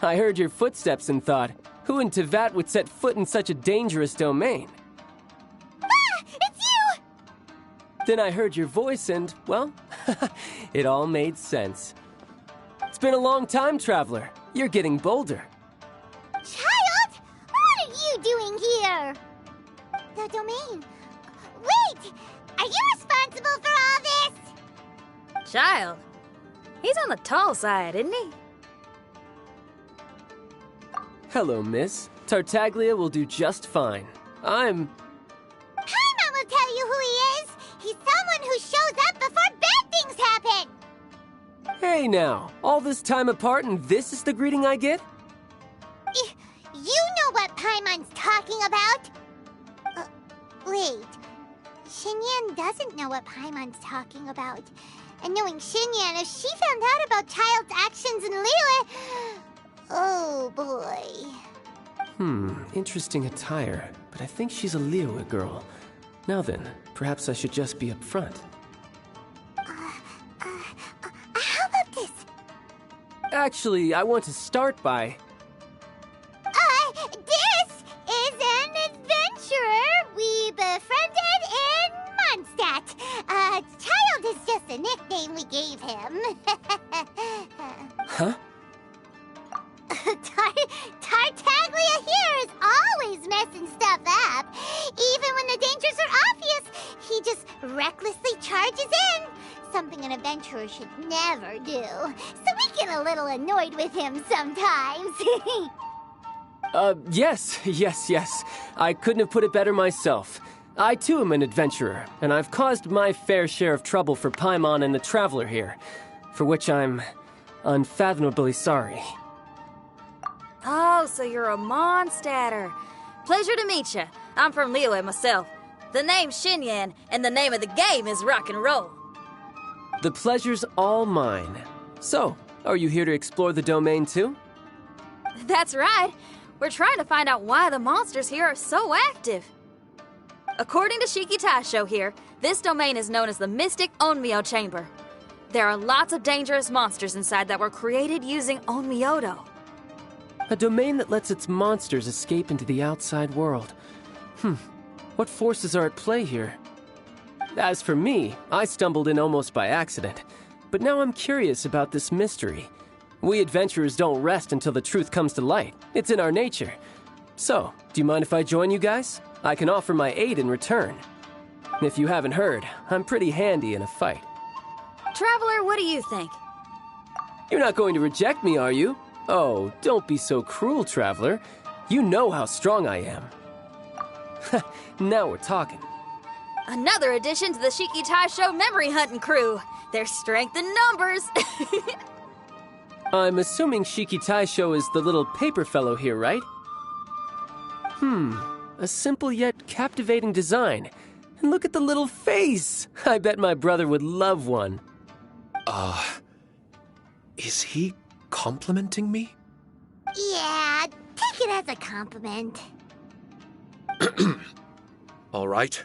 I heard your footsteps and thought, who in Tevat would set foot in such a dangerous domain? Ah! It's you! Then I heard your voice and, well, it all made sense. It's been a long time, Traveler. You're getting bolder. Child! What are you doing here? The domain. Wait! Are you responsible for all this? Child? He's on the tall side, isn't he? Hello, miss. Tartaglia will do just fine. Paimon will tell you who he is! He's someone who shows up before bad things happen! Hey now, all this time apart and this is the greeting I get? You know what Paimon's talking about? Wait. Xinyan doesn't know what Paimon's talking about. And knowing Xinyan, if she found out about Child's actions in Liyue... Oh, boy. Interesting attire, but I think she's a Liyue girl. Now then, perhaps I should just be up front. How about this? Actually, I want to start by... This is an adventurer we befriended in Mondstadt. Child is just a nickname we gave him. Huh? Tartaglia here is always messing stuff up. Even when the dangers are obvious, he just recklessly charges in. Something an adventurer should never do. So we get a little annoyed with him sometimes. Yes. I couldn't have put it better myself. I too am an adventurer, and I've caused my fair share of trouble for Paimon and the Traveler here, for which I'm unfathomably sorry. Oh, so you're a Mondstadter. Pleasure to meet you. I'm from Liyue myself. The name's Xinyan, and the name of the game is rock and roll. The pleasure's all mine. So, are you here to explore the domain too? That's right. We're trying to find out why the monsters here are so active. According to Shiki Taisho here, this domain is known as the Mystic Onmyo Chamber. There are lots of dangerous monsters inside that were created using Onmyodo. A domain that lets its monsters escape into the outside world. What forces are at play here? As for me, I stumbled in almost by accident. But now I'm curious about this mystery. We adventurers don't rest until the truth comes to light. It's in our nature. So, do you mind if I join you guys? I can offer my aid in return. If you haven't heard, I'm pretty handy in a fight. Traveler, what do you think? You're not going to reject me, are you? Oh, don't be so cruel, Traveler. You know how strong I am. Now we're talking. Another addition to the Shiki Taisho memory hunting crew. There's strength in numbers. I'm assuming Shiki Taisho is the little paper fellow here, right? A simple yet captivating design. And look at the little face! I bet my brother would love one. Is he complimenting me? Yeah, take it as a compliment. All right.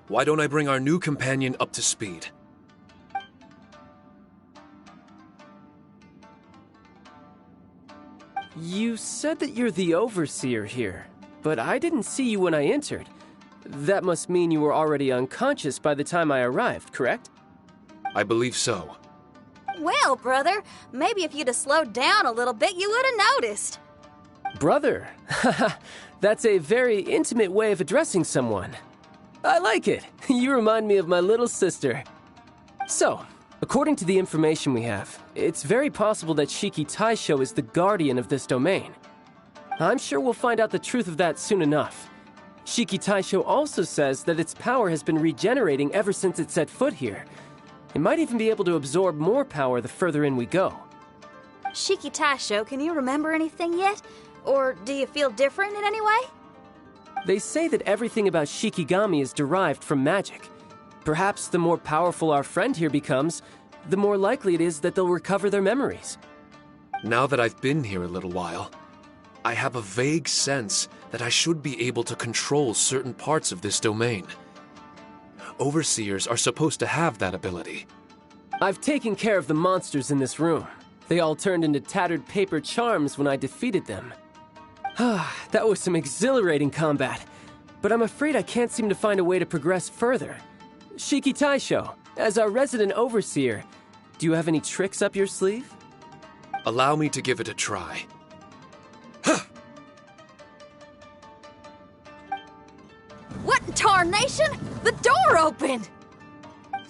Why don't I bring our new companion up to speed? You said that you're the overseer here, but I didn't see you when I entered. That must mean you were already unconscious by the time I arrived, correct? I believe so. Well, brother, maybe if you'd have slowed down a little bit, you would have noticed. Brother? That's a very intimate way of addressing someone. I like it. You remind me of my little sister. So, according to the information we have, it's very possible that Shiki Taisho is the guardian of this domain. I'm sure we'll find out the truth of that soon enough. Shiki Taisho also says that its power has been regenerating ever since it set foot here. It might even be able to absorb more power the further in we go. Shiki Taisho, can you remember anything yet? Or do you feel different in any way? They say that everything about Shikigami is derived from magic. Perhaps the more powerful our friend here becomes, the more likely it is that they'll recover their memories. Now that I've been here a little while, I have a vague sense that I should be able to control certain parts of this domain. Overseers are supposed to have that ability. I've taken care of the monsters in this room. They all turned into tattered paper charms when I defeated them. That was some exhilarating combat, but I'm afraid I can't seem to find a way to progress further. Shiki Taisho, as our resident overseer, do you have any tricks up your sleeve? Allow me to give it a try. What in tarnation? The door opened!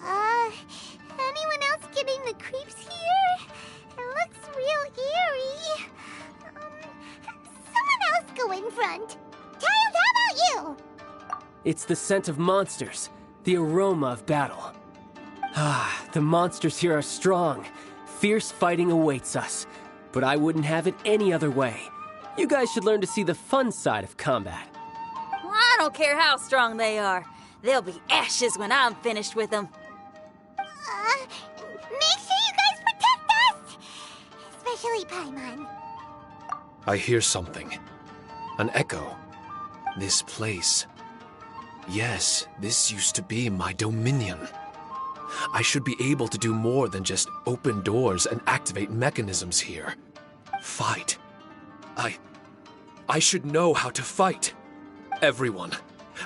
Anyone else getting the creeps here? It looks real eerie. Someone else go in front. Child, how about you? It's the scent of monsters, the aroma of battle. The monsters here are strong. Fierce fighting awaits us, but I wouldn't have it any other way. You guys should learn to see the fun side of combat. I don't care how strong they are. They'll be ashes when I'm finished with them. Make sure you guys protect us! Especially Paimon. I hear something. An echo. This place. Yes, this used to be my dominion. I should be able to do more than just open doors and activate mechanisms here. Fight. I should know how to fight. Everyone,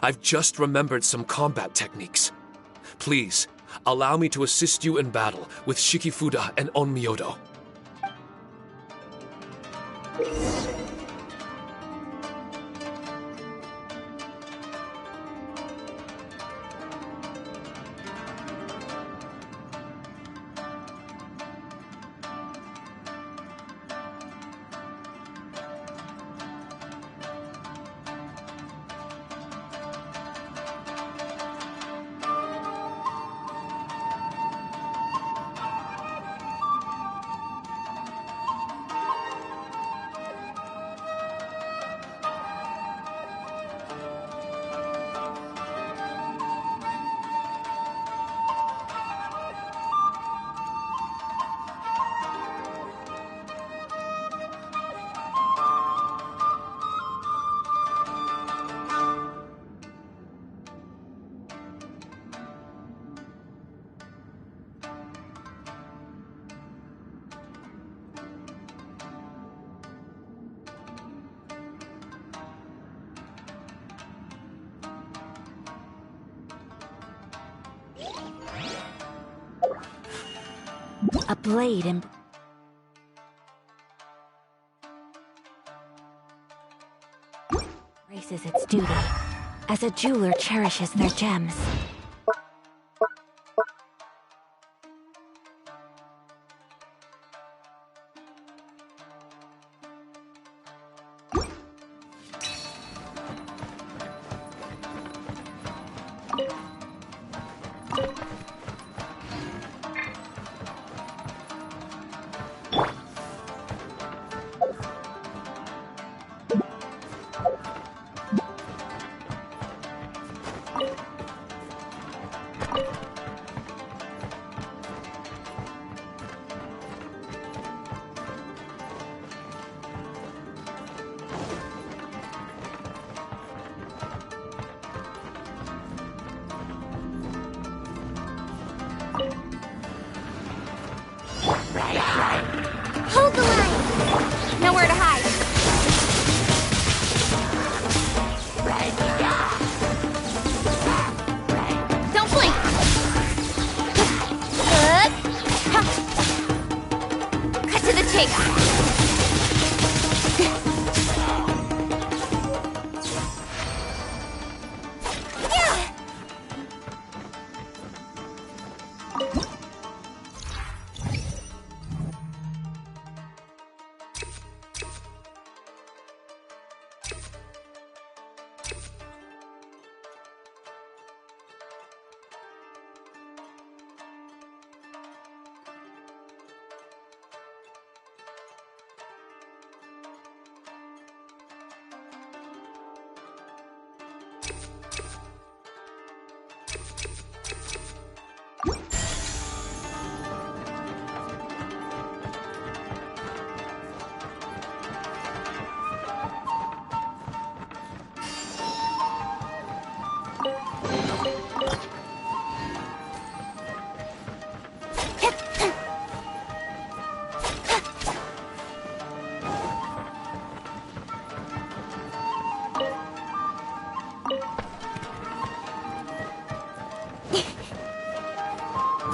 I've just remembered some combat techniques. Please, allow me to assist you in battle with Shikifuda and Onmyodo. A blade embraces its duty, as a jeweler cherishes their gems. Hold the line! Nowhere to hide. Don't blink! Cut to the chase!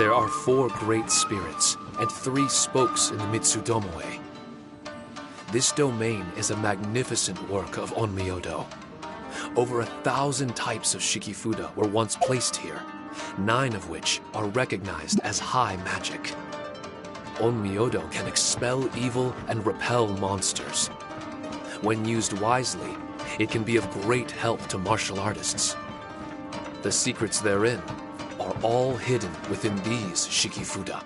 There are 4 great spirits and 3 spokes in the Mitsudomoe. This domain is a magnificent work of Onmyodo. Over 1,000 types of Shikifuda were once placed here, 9 of which are recognized as high magic. Onmyodo can expel evil and repel monsters. When used wisely, it can be of great help to martial artists. The secrets therein are all hidden within these Shikifuda.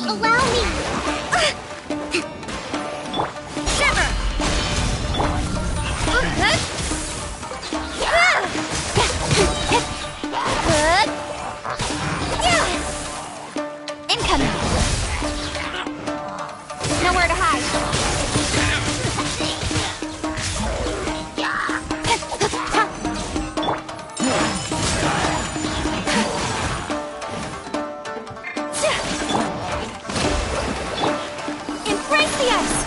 Allow me! Shiver! Incoming! Nowhere to hide. Embrace the ice!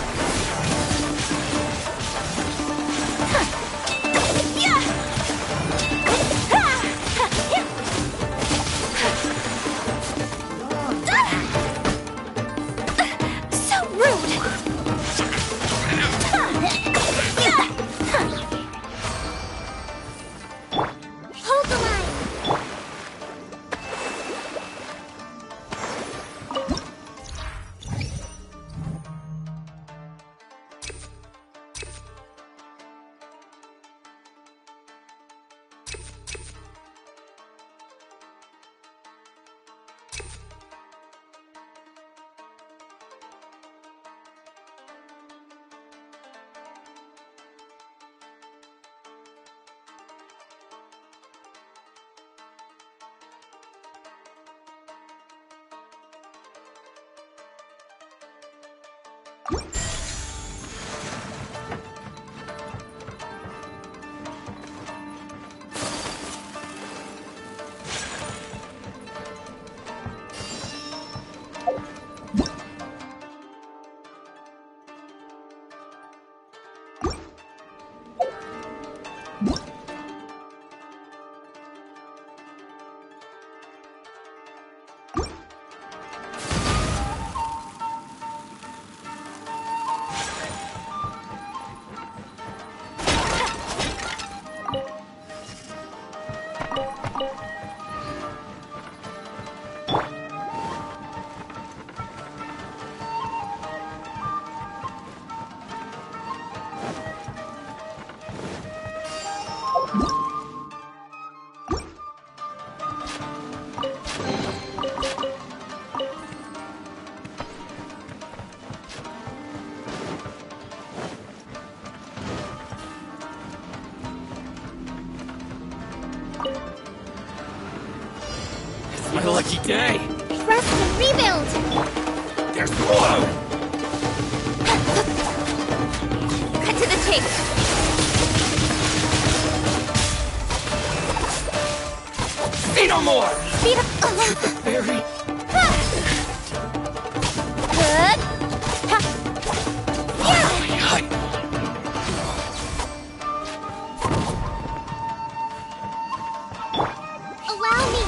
So rude! Hold the line! My lucky day! Rest and rebuild! There's more! Cut to the chase! Say no more! Speed up! Fairy! Good! Allow me!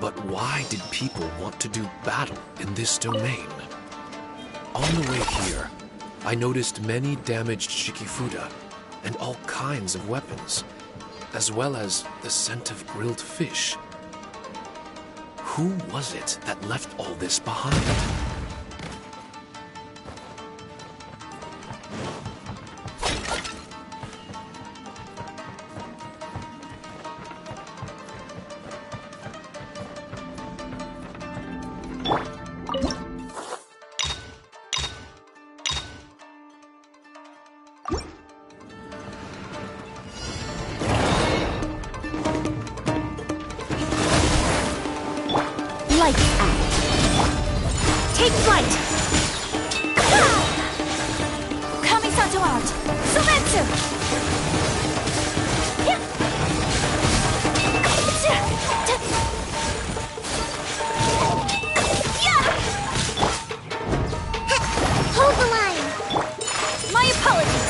But why did people want to do battle in this domain? On the way here, I noticed many damaged Shikifuda and all kinds of weapons, as well as the scent of grilled fish. Who was it that left all this behind? Lights out. Take flight! Kamisato out! Sumetsu! Hold the line! My apologies!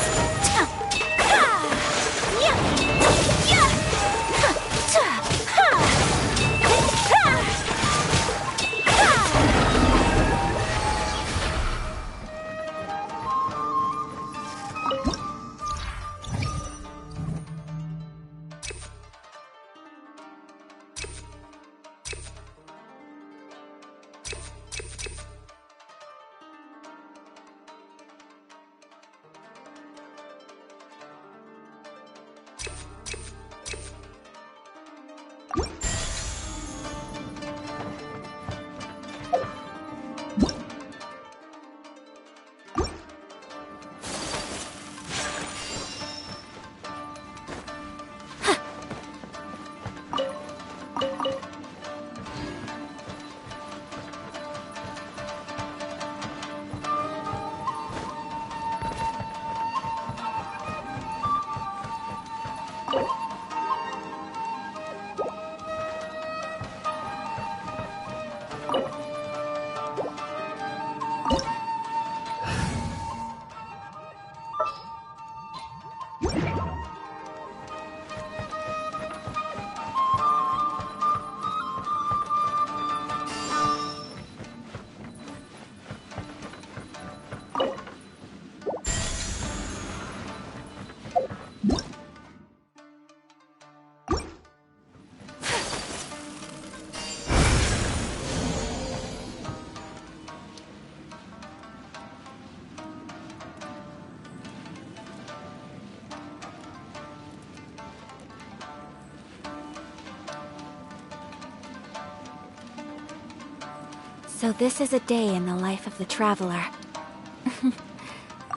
So this is a day in the life of the traveler.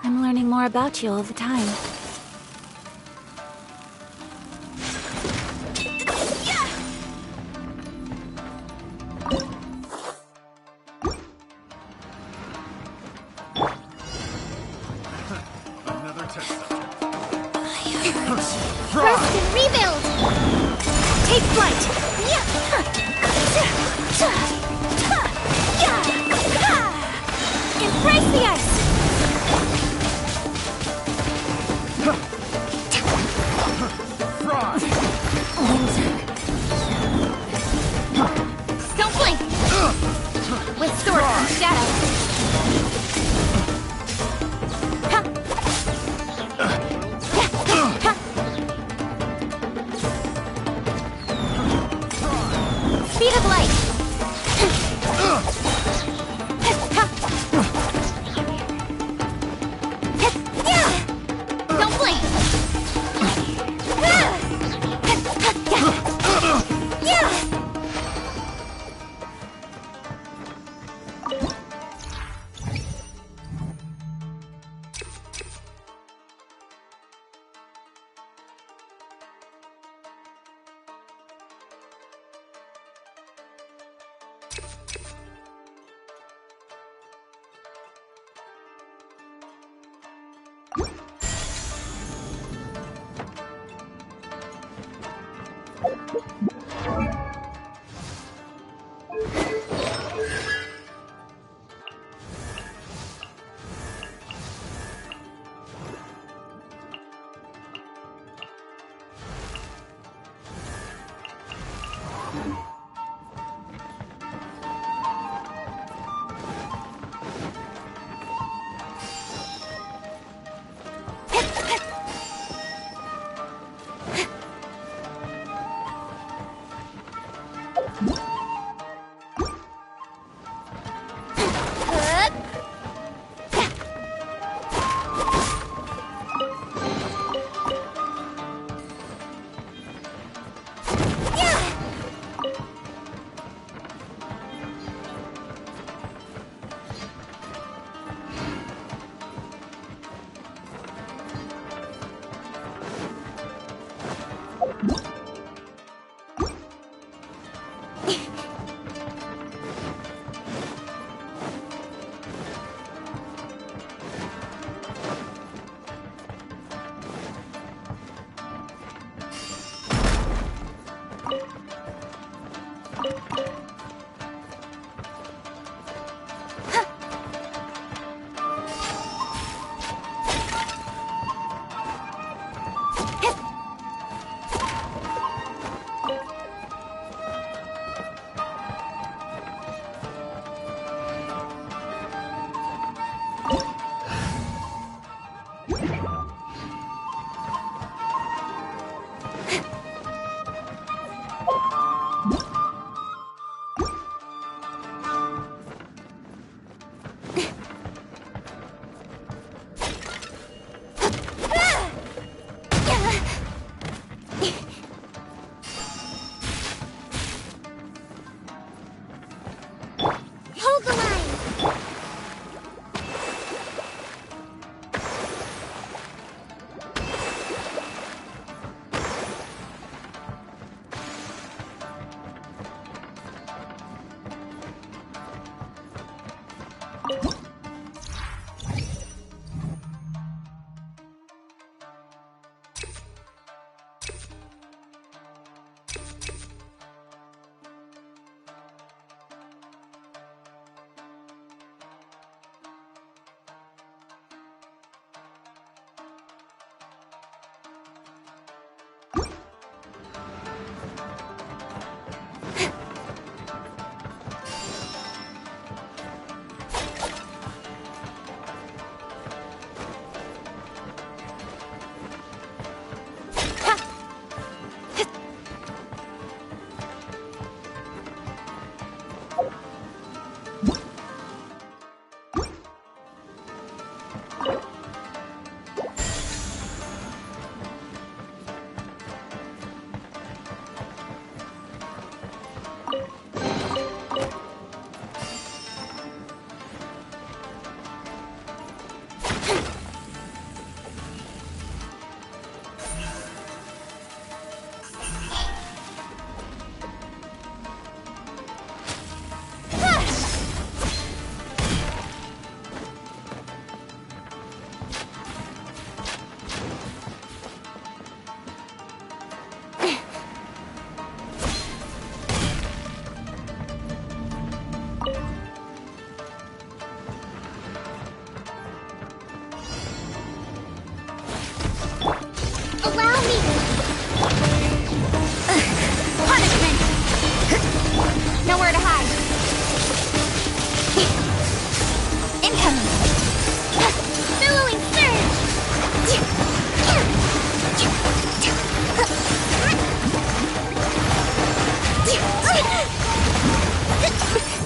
I'm learning more about you all the time. Another test subject. Rest and rebuild! Take flight! Embrace the ice! Don't blink! With sword from shadow!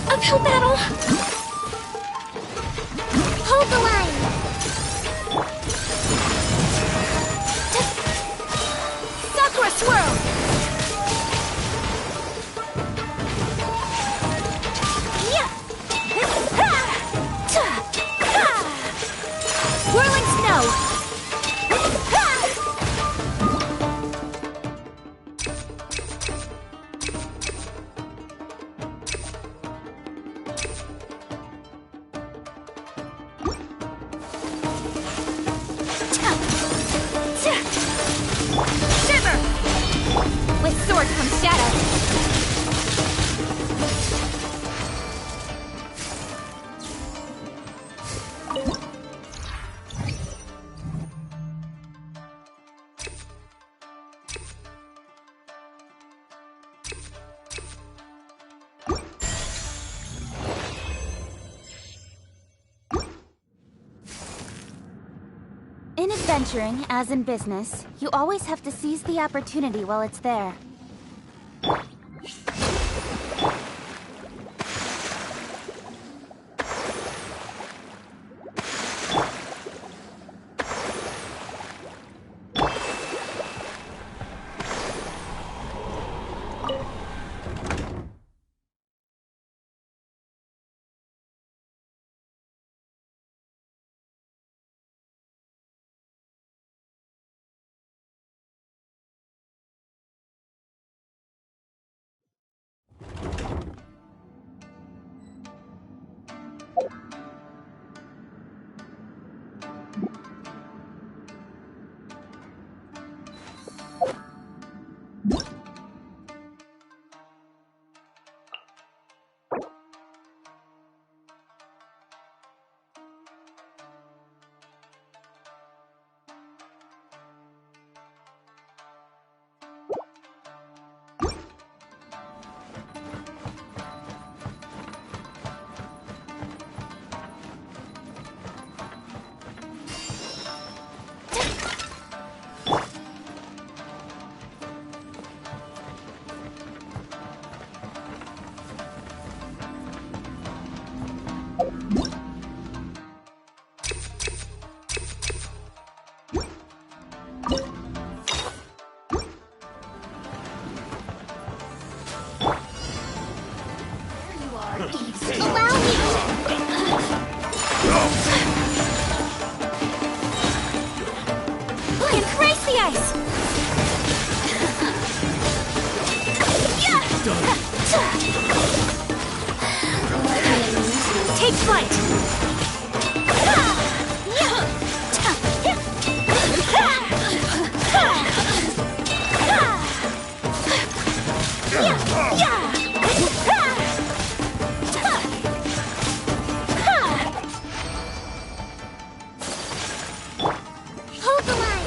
Uphill battle! Hold the line! Sakura swirl! Yeah! Whirling snow! In adventuring, as in business, you always have to seize the opportunity while it's there. Take flight! Hold the line!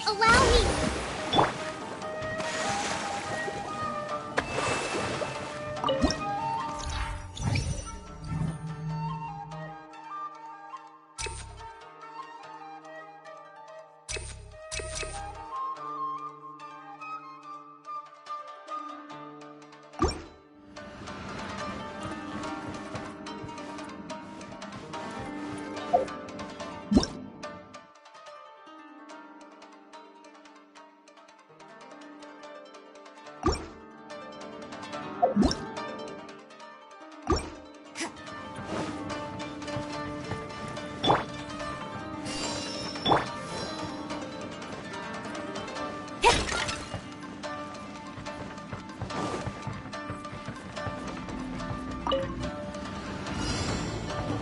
Allow me!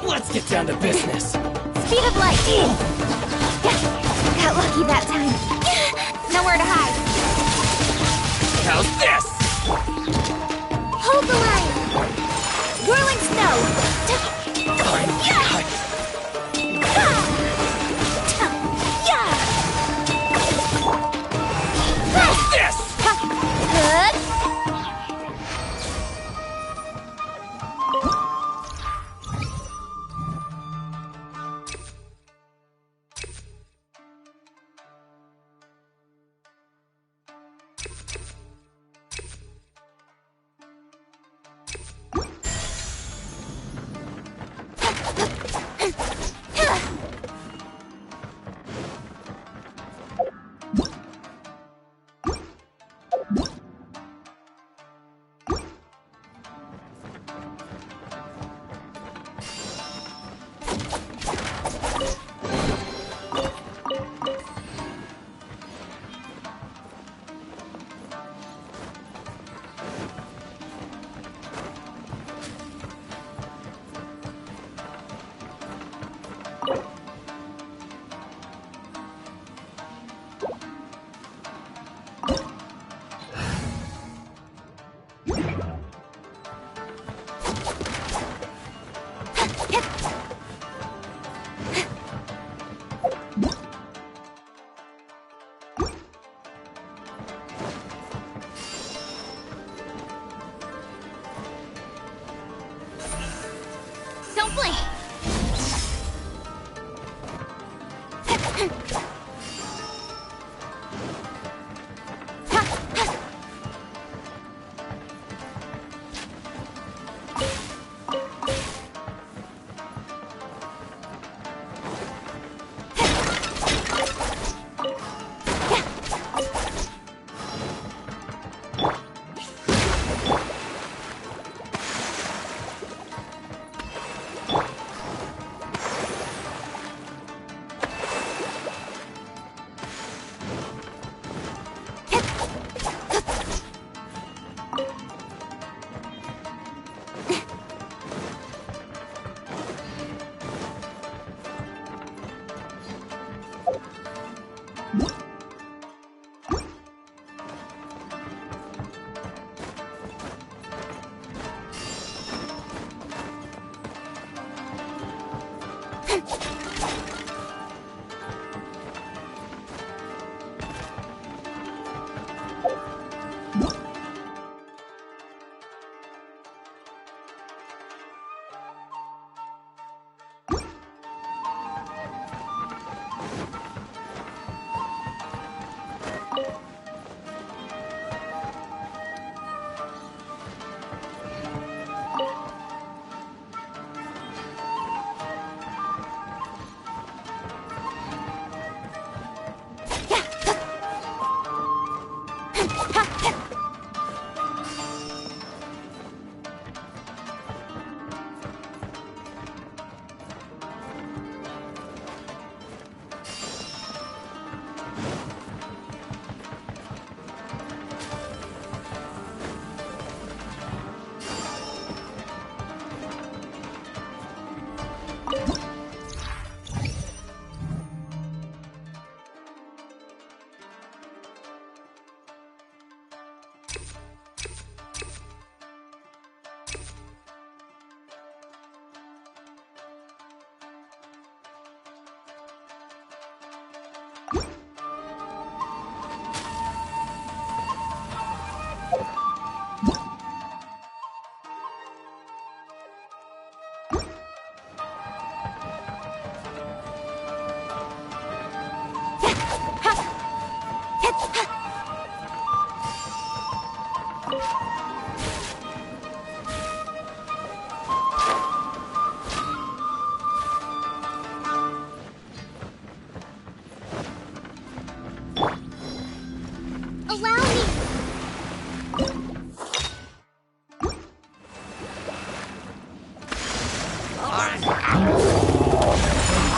Let's get down to business. Speed of light! Got lucky that time. Nowhere to hide. How's this? Hold the line! Whirling snow! How's this? Good! Don't blink!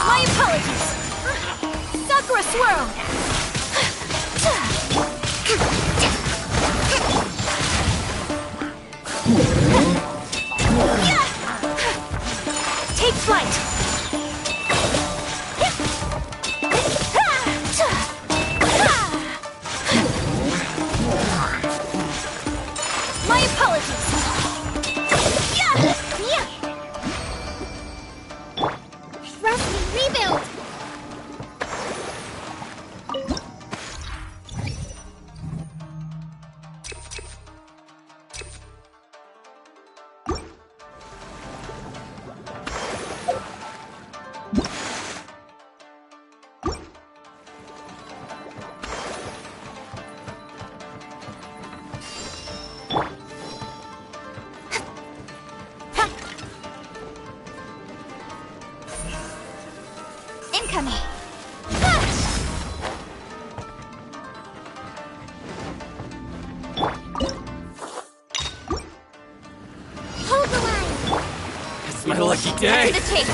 My apologies! Sakura Swirl! Take flight! My apologies! Trust me, rebuild! Incoming! Hold the line! It's my lucky day! To the chase!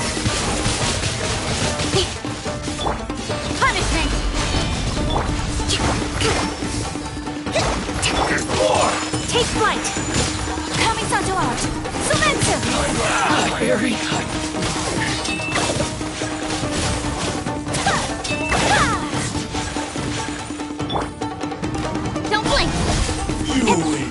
Punishment! Take flight! Coming Santo Art! Silencio! Don't blink! You win!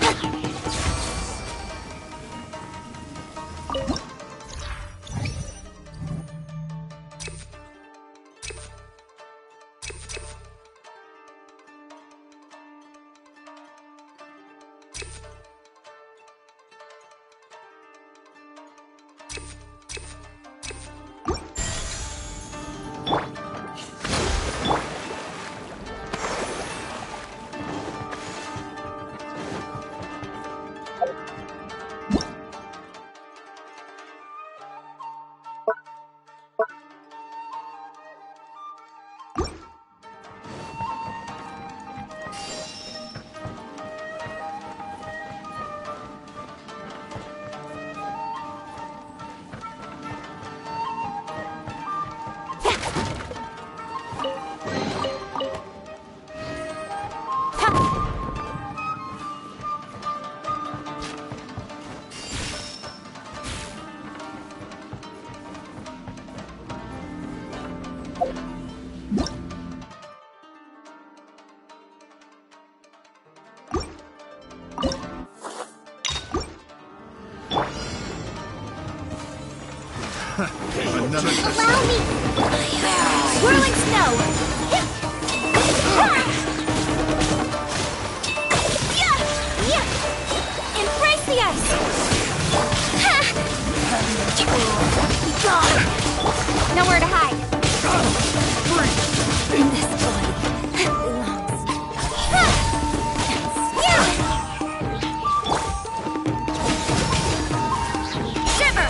Another Allow me! Swirling snow! Embrace the ice! Be gone! Nowhere to hide! This body belongs. Shiver!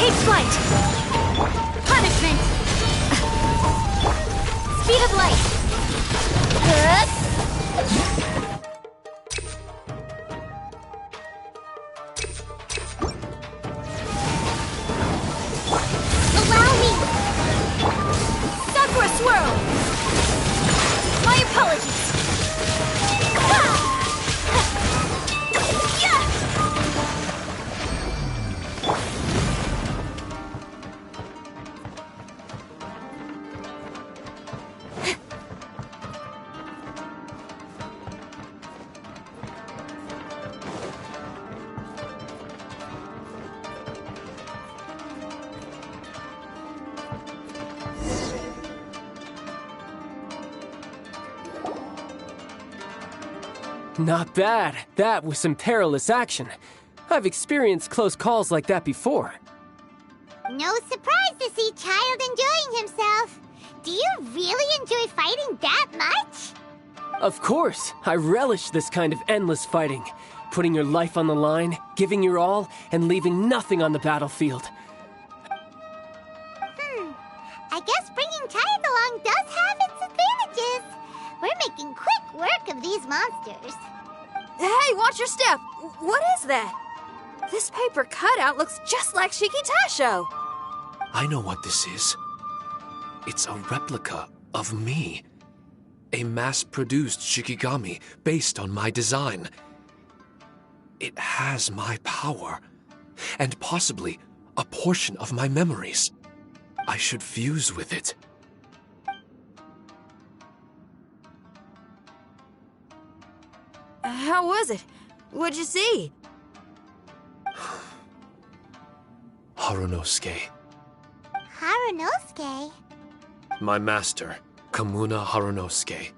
Take flight! Punishment! Speed of light! Allow me! Sakura Swirl! My apologies! Not bad. That was some perilous action. I've experienced close calls like that before. No surprise to see Child enjoying himself. Do you really enjoy fighting that much? Of course. I relish this kind of endless fighting. Putting your life on the line, giving your all, and leaving nothing on the battlefield. I guess bringing Child along does have its advantages. We're making quick work of these monsters. Hey, watch your step! What is that? This paper cutout looks just like Shikitasho. I know what this is. It's a replica of me. A mass-produced Shikigami based on my design. It has my power, and possibly a portion of my memories. I should fuse with it. How was it? What'd you see? Harunosuke. Harunosuke? My master, Kamuna Harunosuke.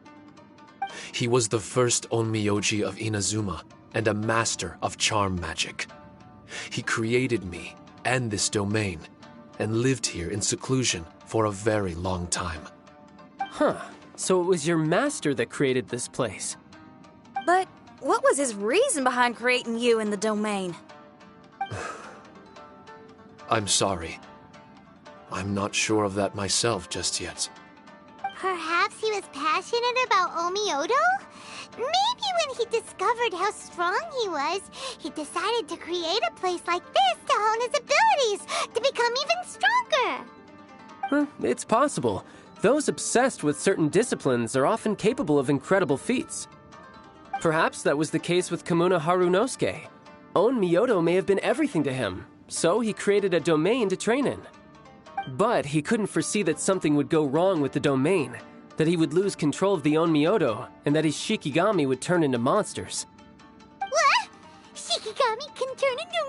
He was the first Onmyoji of Inazuma and a master of charm magic. He created me and this domain and lived here in seclusion for a very long time. Huh. So it was your master that created this place. But what was his reason behind creating you in the domain? I'm sorry. I'm not sure of that myself just yet. Perhaps he was passionate about Omiodo? Maybe when he discovered how strong he was, he decided to create a place like this to hone his abilities, to become even stronger. It's possible. Those obsessed with certain disciplines are often capable of incredible feats. Perhaps that was the case with Kamuna Harunosuke. Onmyodo may have been everything to him, so he created a domain to train in. But he couldn't foresee that something would go wrong with the domain, that he would lose control of the Onmyodo, and that his Shikigami would turn into monsters. What? Shikigami can turn into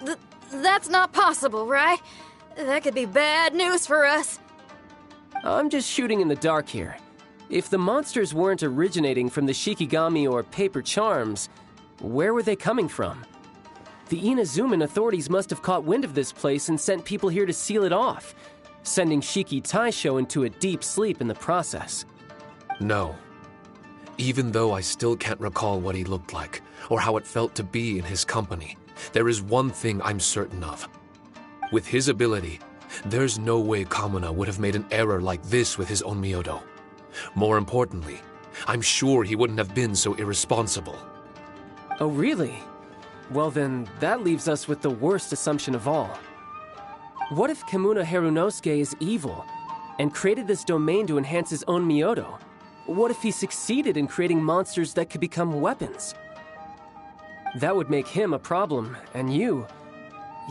monsters? That's not possible, right? That could be bad news for us. I'm just shooting in the dark here. If the monsters weren't originating from the Shikigami or paper charms, where were they coming from? The Inazuman authorities must have caught wind of this place and sent people here to seal it off, sending Shiki Taisho into a deep sleep in the process. No. Even though I still can't recall what he looked like, or how it felt to be in his company, there is one thing I'm certain of. With his ability, there's no way Kamuna would have made an error like this with his Onmyodo. More importantly, I'm sure he wouldn't have been so irresponsible. Oh, really? Well then, that leaves us with the worst assumption of all. What if Kamuna Harunosuke is evil, and created this domain to enhance his own Myoto? What if he succeeded in creating monsters that could become weapons? That would make him a problem, and you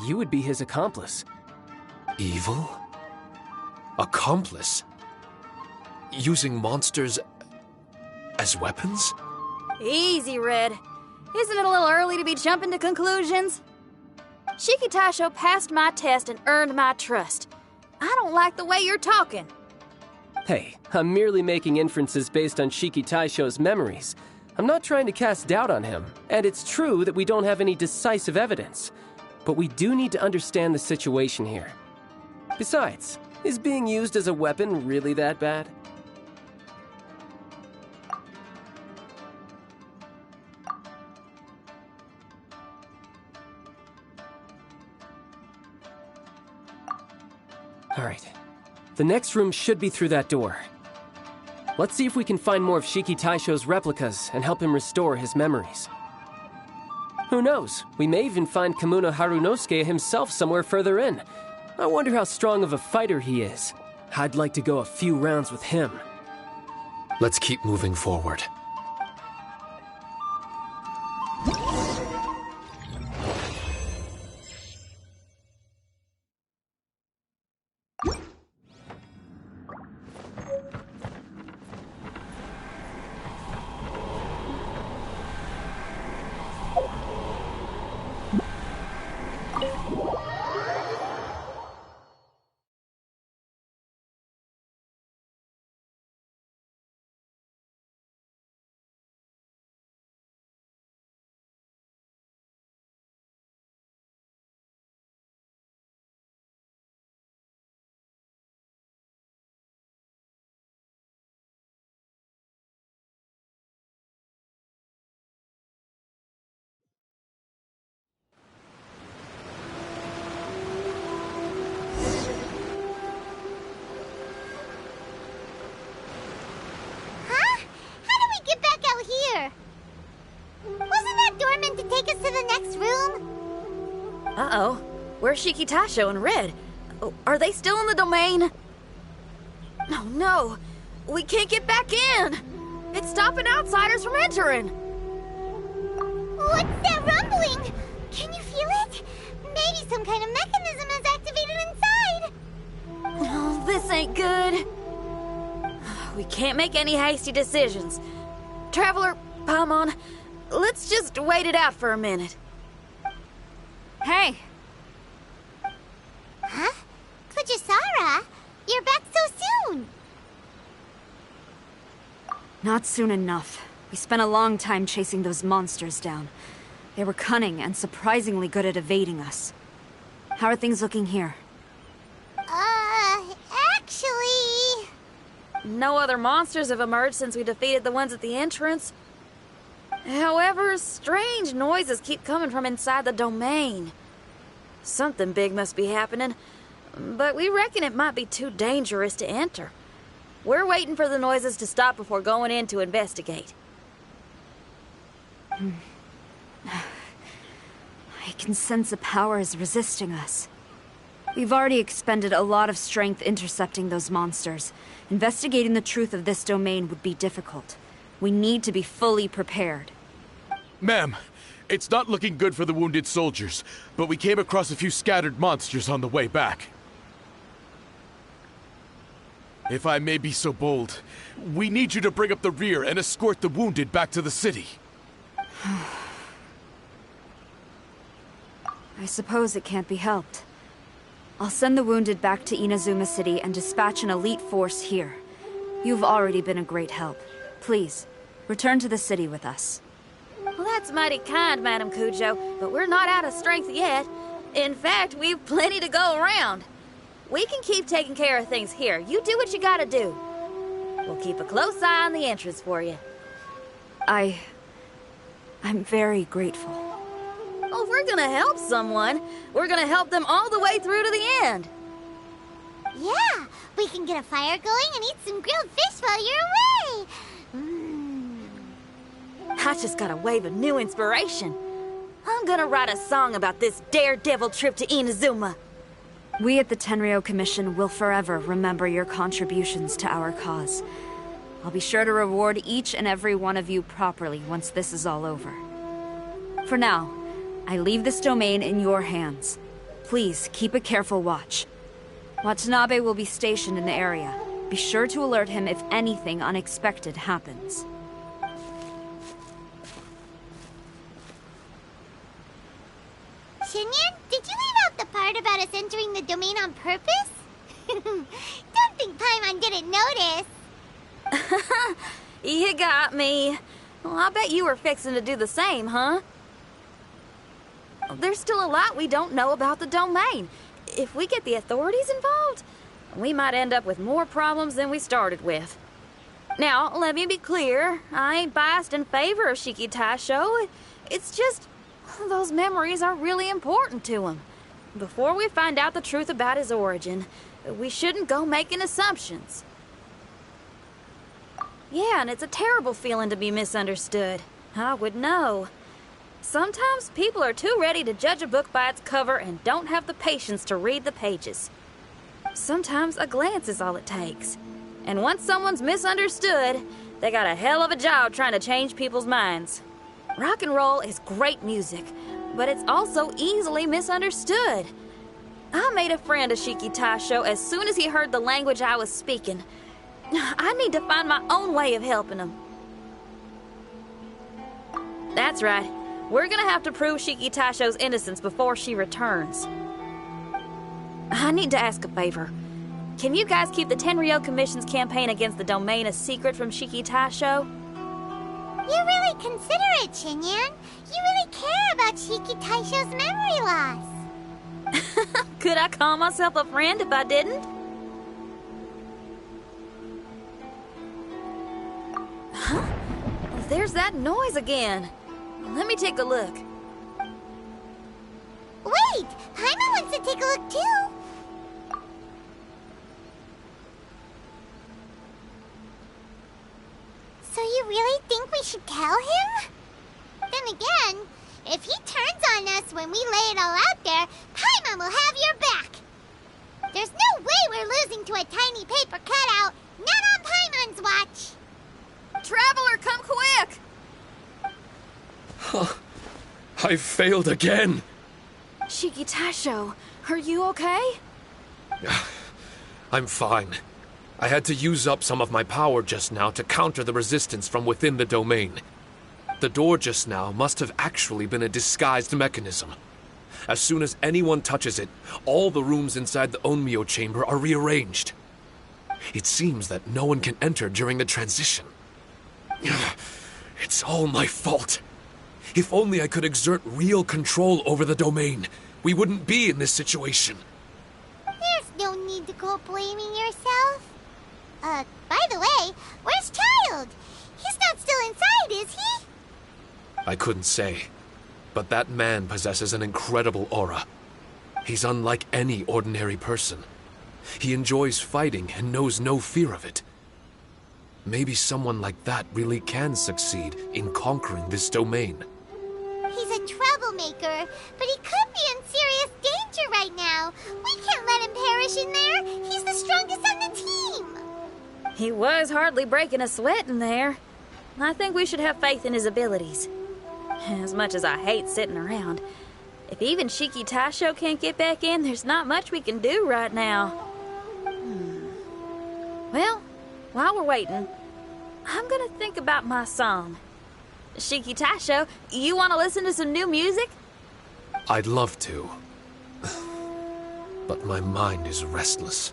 would be his accomplice. Evil? Accomplice? Using monsters as weapons? Easy, Red. Isn't it a little early to be jumping to conclusions? Shiki Taisho passed my test and earned my trust. I don't like the way you're talking. Hey, I'm merely making inferences based on Shiki Taisho's memories. I'm not trying to cast doubt on him, and it's true that we don't have any decisive evidence. But we do need to understand the situation here. Besides, is being used as a weapon really that bad? All right. The next room should be through that door. Let's see if we can find more of Shiki Taisho's replicas and help him restore his memories. Who knows? We may even find Kamuna Harunosuke himself somewhere further in. I wonder how strong of a fighter he is. I'd like to go a few rounds with him. Let's keep moving forward. Uh-oh. Where's Shiki Taisho and Red? Are they still in the domain? Oh no! We can't get back in! It's stopping outsiders from entering! What's that rumbling? Can you feel it? Maybe some kind of mechanism is activated inside! this ain't good. We can't make any hasty decisions. Traveler, Paimon, let's just wait it out for a minute. Hey! Huh? Kujisara? You're back so soon! Not soon enough. We spent a long time chasing those monsters down. They were cunning and surprisingly good at evading us. How are things looking here? Actually... No other monsters have emerged since we defeated the ones at the entrance. However, strange noises keep coming from inside the domain. Something big must be happening, but we reckon it might be too dangerous to enter. We're waiting for the noises to stop before going in to investigate. I can sense a power is resisting us. We've already expended a lot of strength intercepting those monsters. Investigating the truth of this domain would be difficult. We need to be fully prepared. Ma'am, it's not looking good for the wounded soldiers, but we came across a few scattered monsters on the way back. If I may be so bold, we need you to bring up the rear and escort the wounded back to the city. I suppose it can't be helped. I'll send the wounded back to Inazuma City and dispatch an elite force here. You've already been a great help. Please, return to the city with us. Well, that's mighty kind, Madam Kujo, but we're not out of strength yet. In fact, we've plenty to go around. We can keep taking care of things here. You do what you gotta do. We'll keep a close eye on the entrance for you. I'm very grateful. Well, if we're gonna help someone, we're gonna help them all the way through to the end. Yeah, we can get a fire going and eat some grilled fish while you're away. I just got a wave of new inspiration. I'm gonna write a song about this daredevil trip to Inazuma. We at the Tenryou Commission will forever remember your contributions to our cause. I'll be sure to reward each and every one of you properly once this is all over. For now, I leave this domain in your hands. Please keep a careful watch. Watanabe will be stationed in the area. Be sure to alert him if anything unexpected happens. Shinyan, did you leave out the part about us entering the domain on purpose? Don't think Paimon didn't notice. You got me. Well, I bet you were fixing to do the same, huh? There's still a lot we don't know about the domain. If we get the authorities involved, we might end up with more problems than we started with. Now, let me be clear. I ain't biased in favor of Shiki Taisho. It's just, those memories are really important to him. Before we find out the truth about his origin, we shouldn't go making assumptions. Yeah, and it's a terrible feeling to be misunderstood. I would know. Sometimes people are too ready to judge a book by its cover and don't have the patience to read the pages. Sometimes a glance is all it takes. And once someone's misunderstood, they got a hell of a job trying to change people's minds. Rock and roll is great music, but it's also easily misunderstood. I made a friend of Shiki Taisho as soon as he heard the language I was speaking. I need to find my own way of helping him. That's right. We're gonna have to prove Shiki Taisho's innocence before she returns. I need to ask a favor. Can you guys keep the Tenryou Commission's campaign against the domain a secret from Shiki Taisho? You're really considerate, Shinyan. You really care about Shiki Taisho's memory loss. Could I call myself a friend if I didn't? Huh? There's that noise again. Let me take a look. Wait! Paimon wants to take a look too! So you really think we should tell him? Then again, if he turns on us when we lay it all out there, Paimon will have your back! There's no way we're losing to a tiny paper cutout, not on Paimon's watch! Traveler, come quick! I failed again. Shiki Taisho, are you okay? I'm fine. I had to use up some of my power just now to counter the resistance from within the domain. The door just now must have actually been a disguised mechanism. As soon as anyone touches it, all the rooms inside the Onmyo chamber are rearranged. It seems that no one can enter during the transition. It's all my fault. If only I could exert real control over the domain, we wouldn't be in this situation. There's no need to go blaming yourself. By the way, where's Child? He's not still inside, is he? I couldn't say, but that man possesses an incredible aura. He's unlike any ordinary person. He enjoys fighting and knows no fear of it. Maybe someone like that really can succeed in conquering this domain. He's a troublemaker, but he could be in serious danger right now. We can't let him perish in there. He's the strongest on the team. He was hardly breaking a sweat in there. I think we should have faith in his abilities. As much as I hate sitting around, if even Shiki Taisho can't get back in, there's not much we can do right now. Well, while we're waiting, I'm gonna think about my song. Shiki Taisho, you want to listen to some new music? I'd love to. But my mind is restless.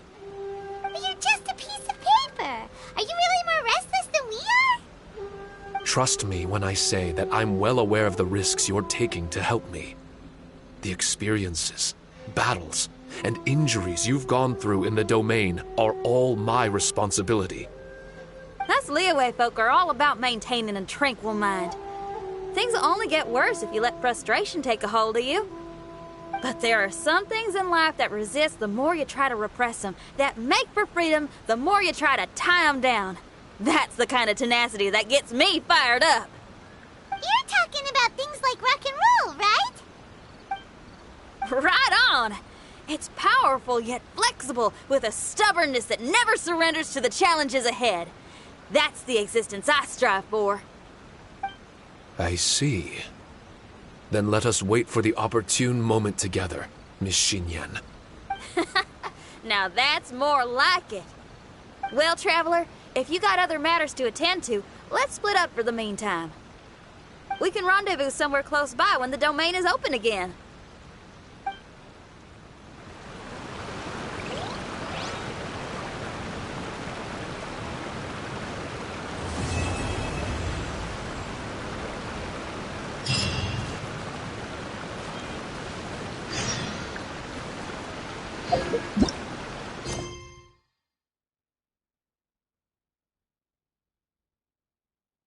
But you're just a piece of paper. Are you really more restless than we are? Trust me when I say that I'm well aware of the risks you're taking to help me. The experiences, battles, and injuries you've gone through in the domain are all my responsibility. Us Liyue folk are all about maintaining a tranquil mind. Things will only get worse if you let frustration take a hold of you. But there are some things in life that resist the more you try to repress them, that make for freedom the more you try to tie them down. That's the kind of tenacity that gets me fired up. You're talking about things like rock and roll, right? Right on! It's powerful yet flexible, with a stubbornness that never surrenders to the challenges ahead. That's the existence I strive for. I see. Then let us wait for the opportune moment together, Miss Xinyan. Now that's more like it. Well, Traveler, if you got other matters to attend to, let's split up for the meantime. We can rendezvous somewhere close by when the domain is open again.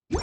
You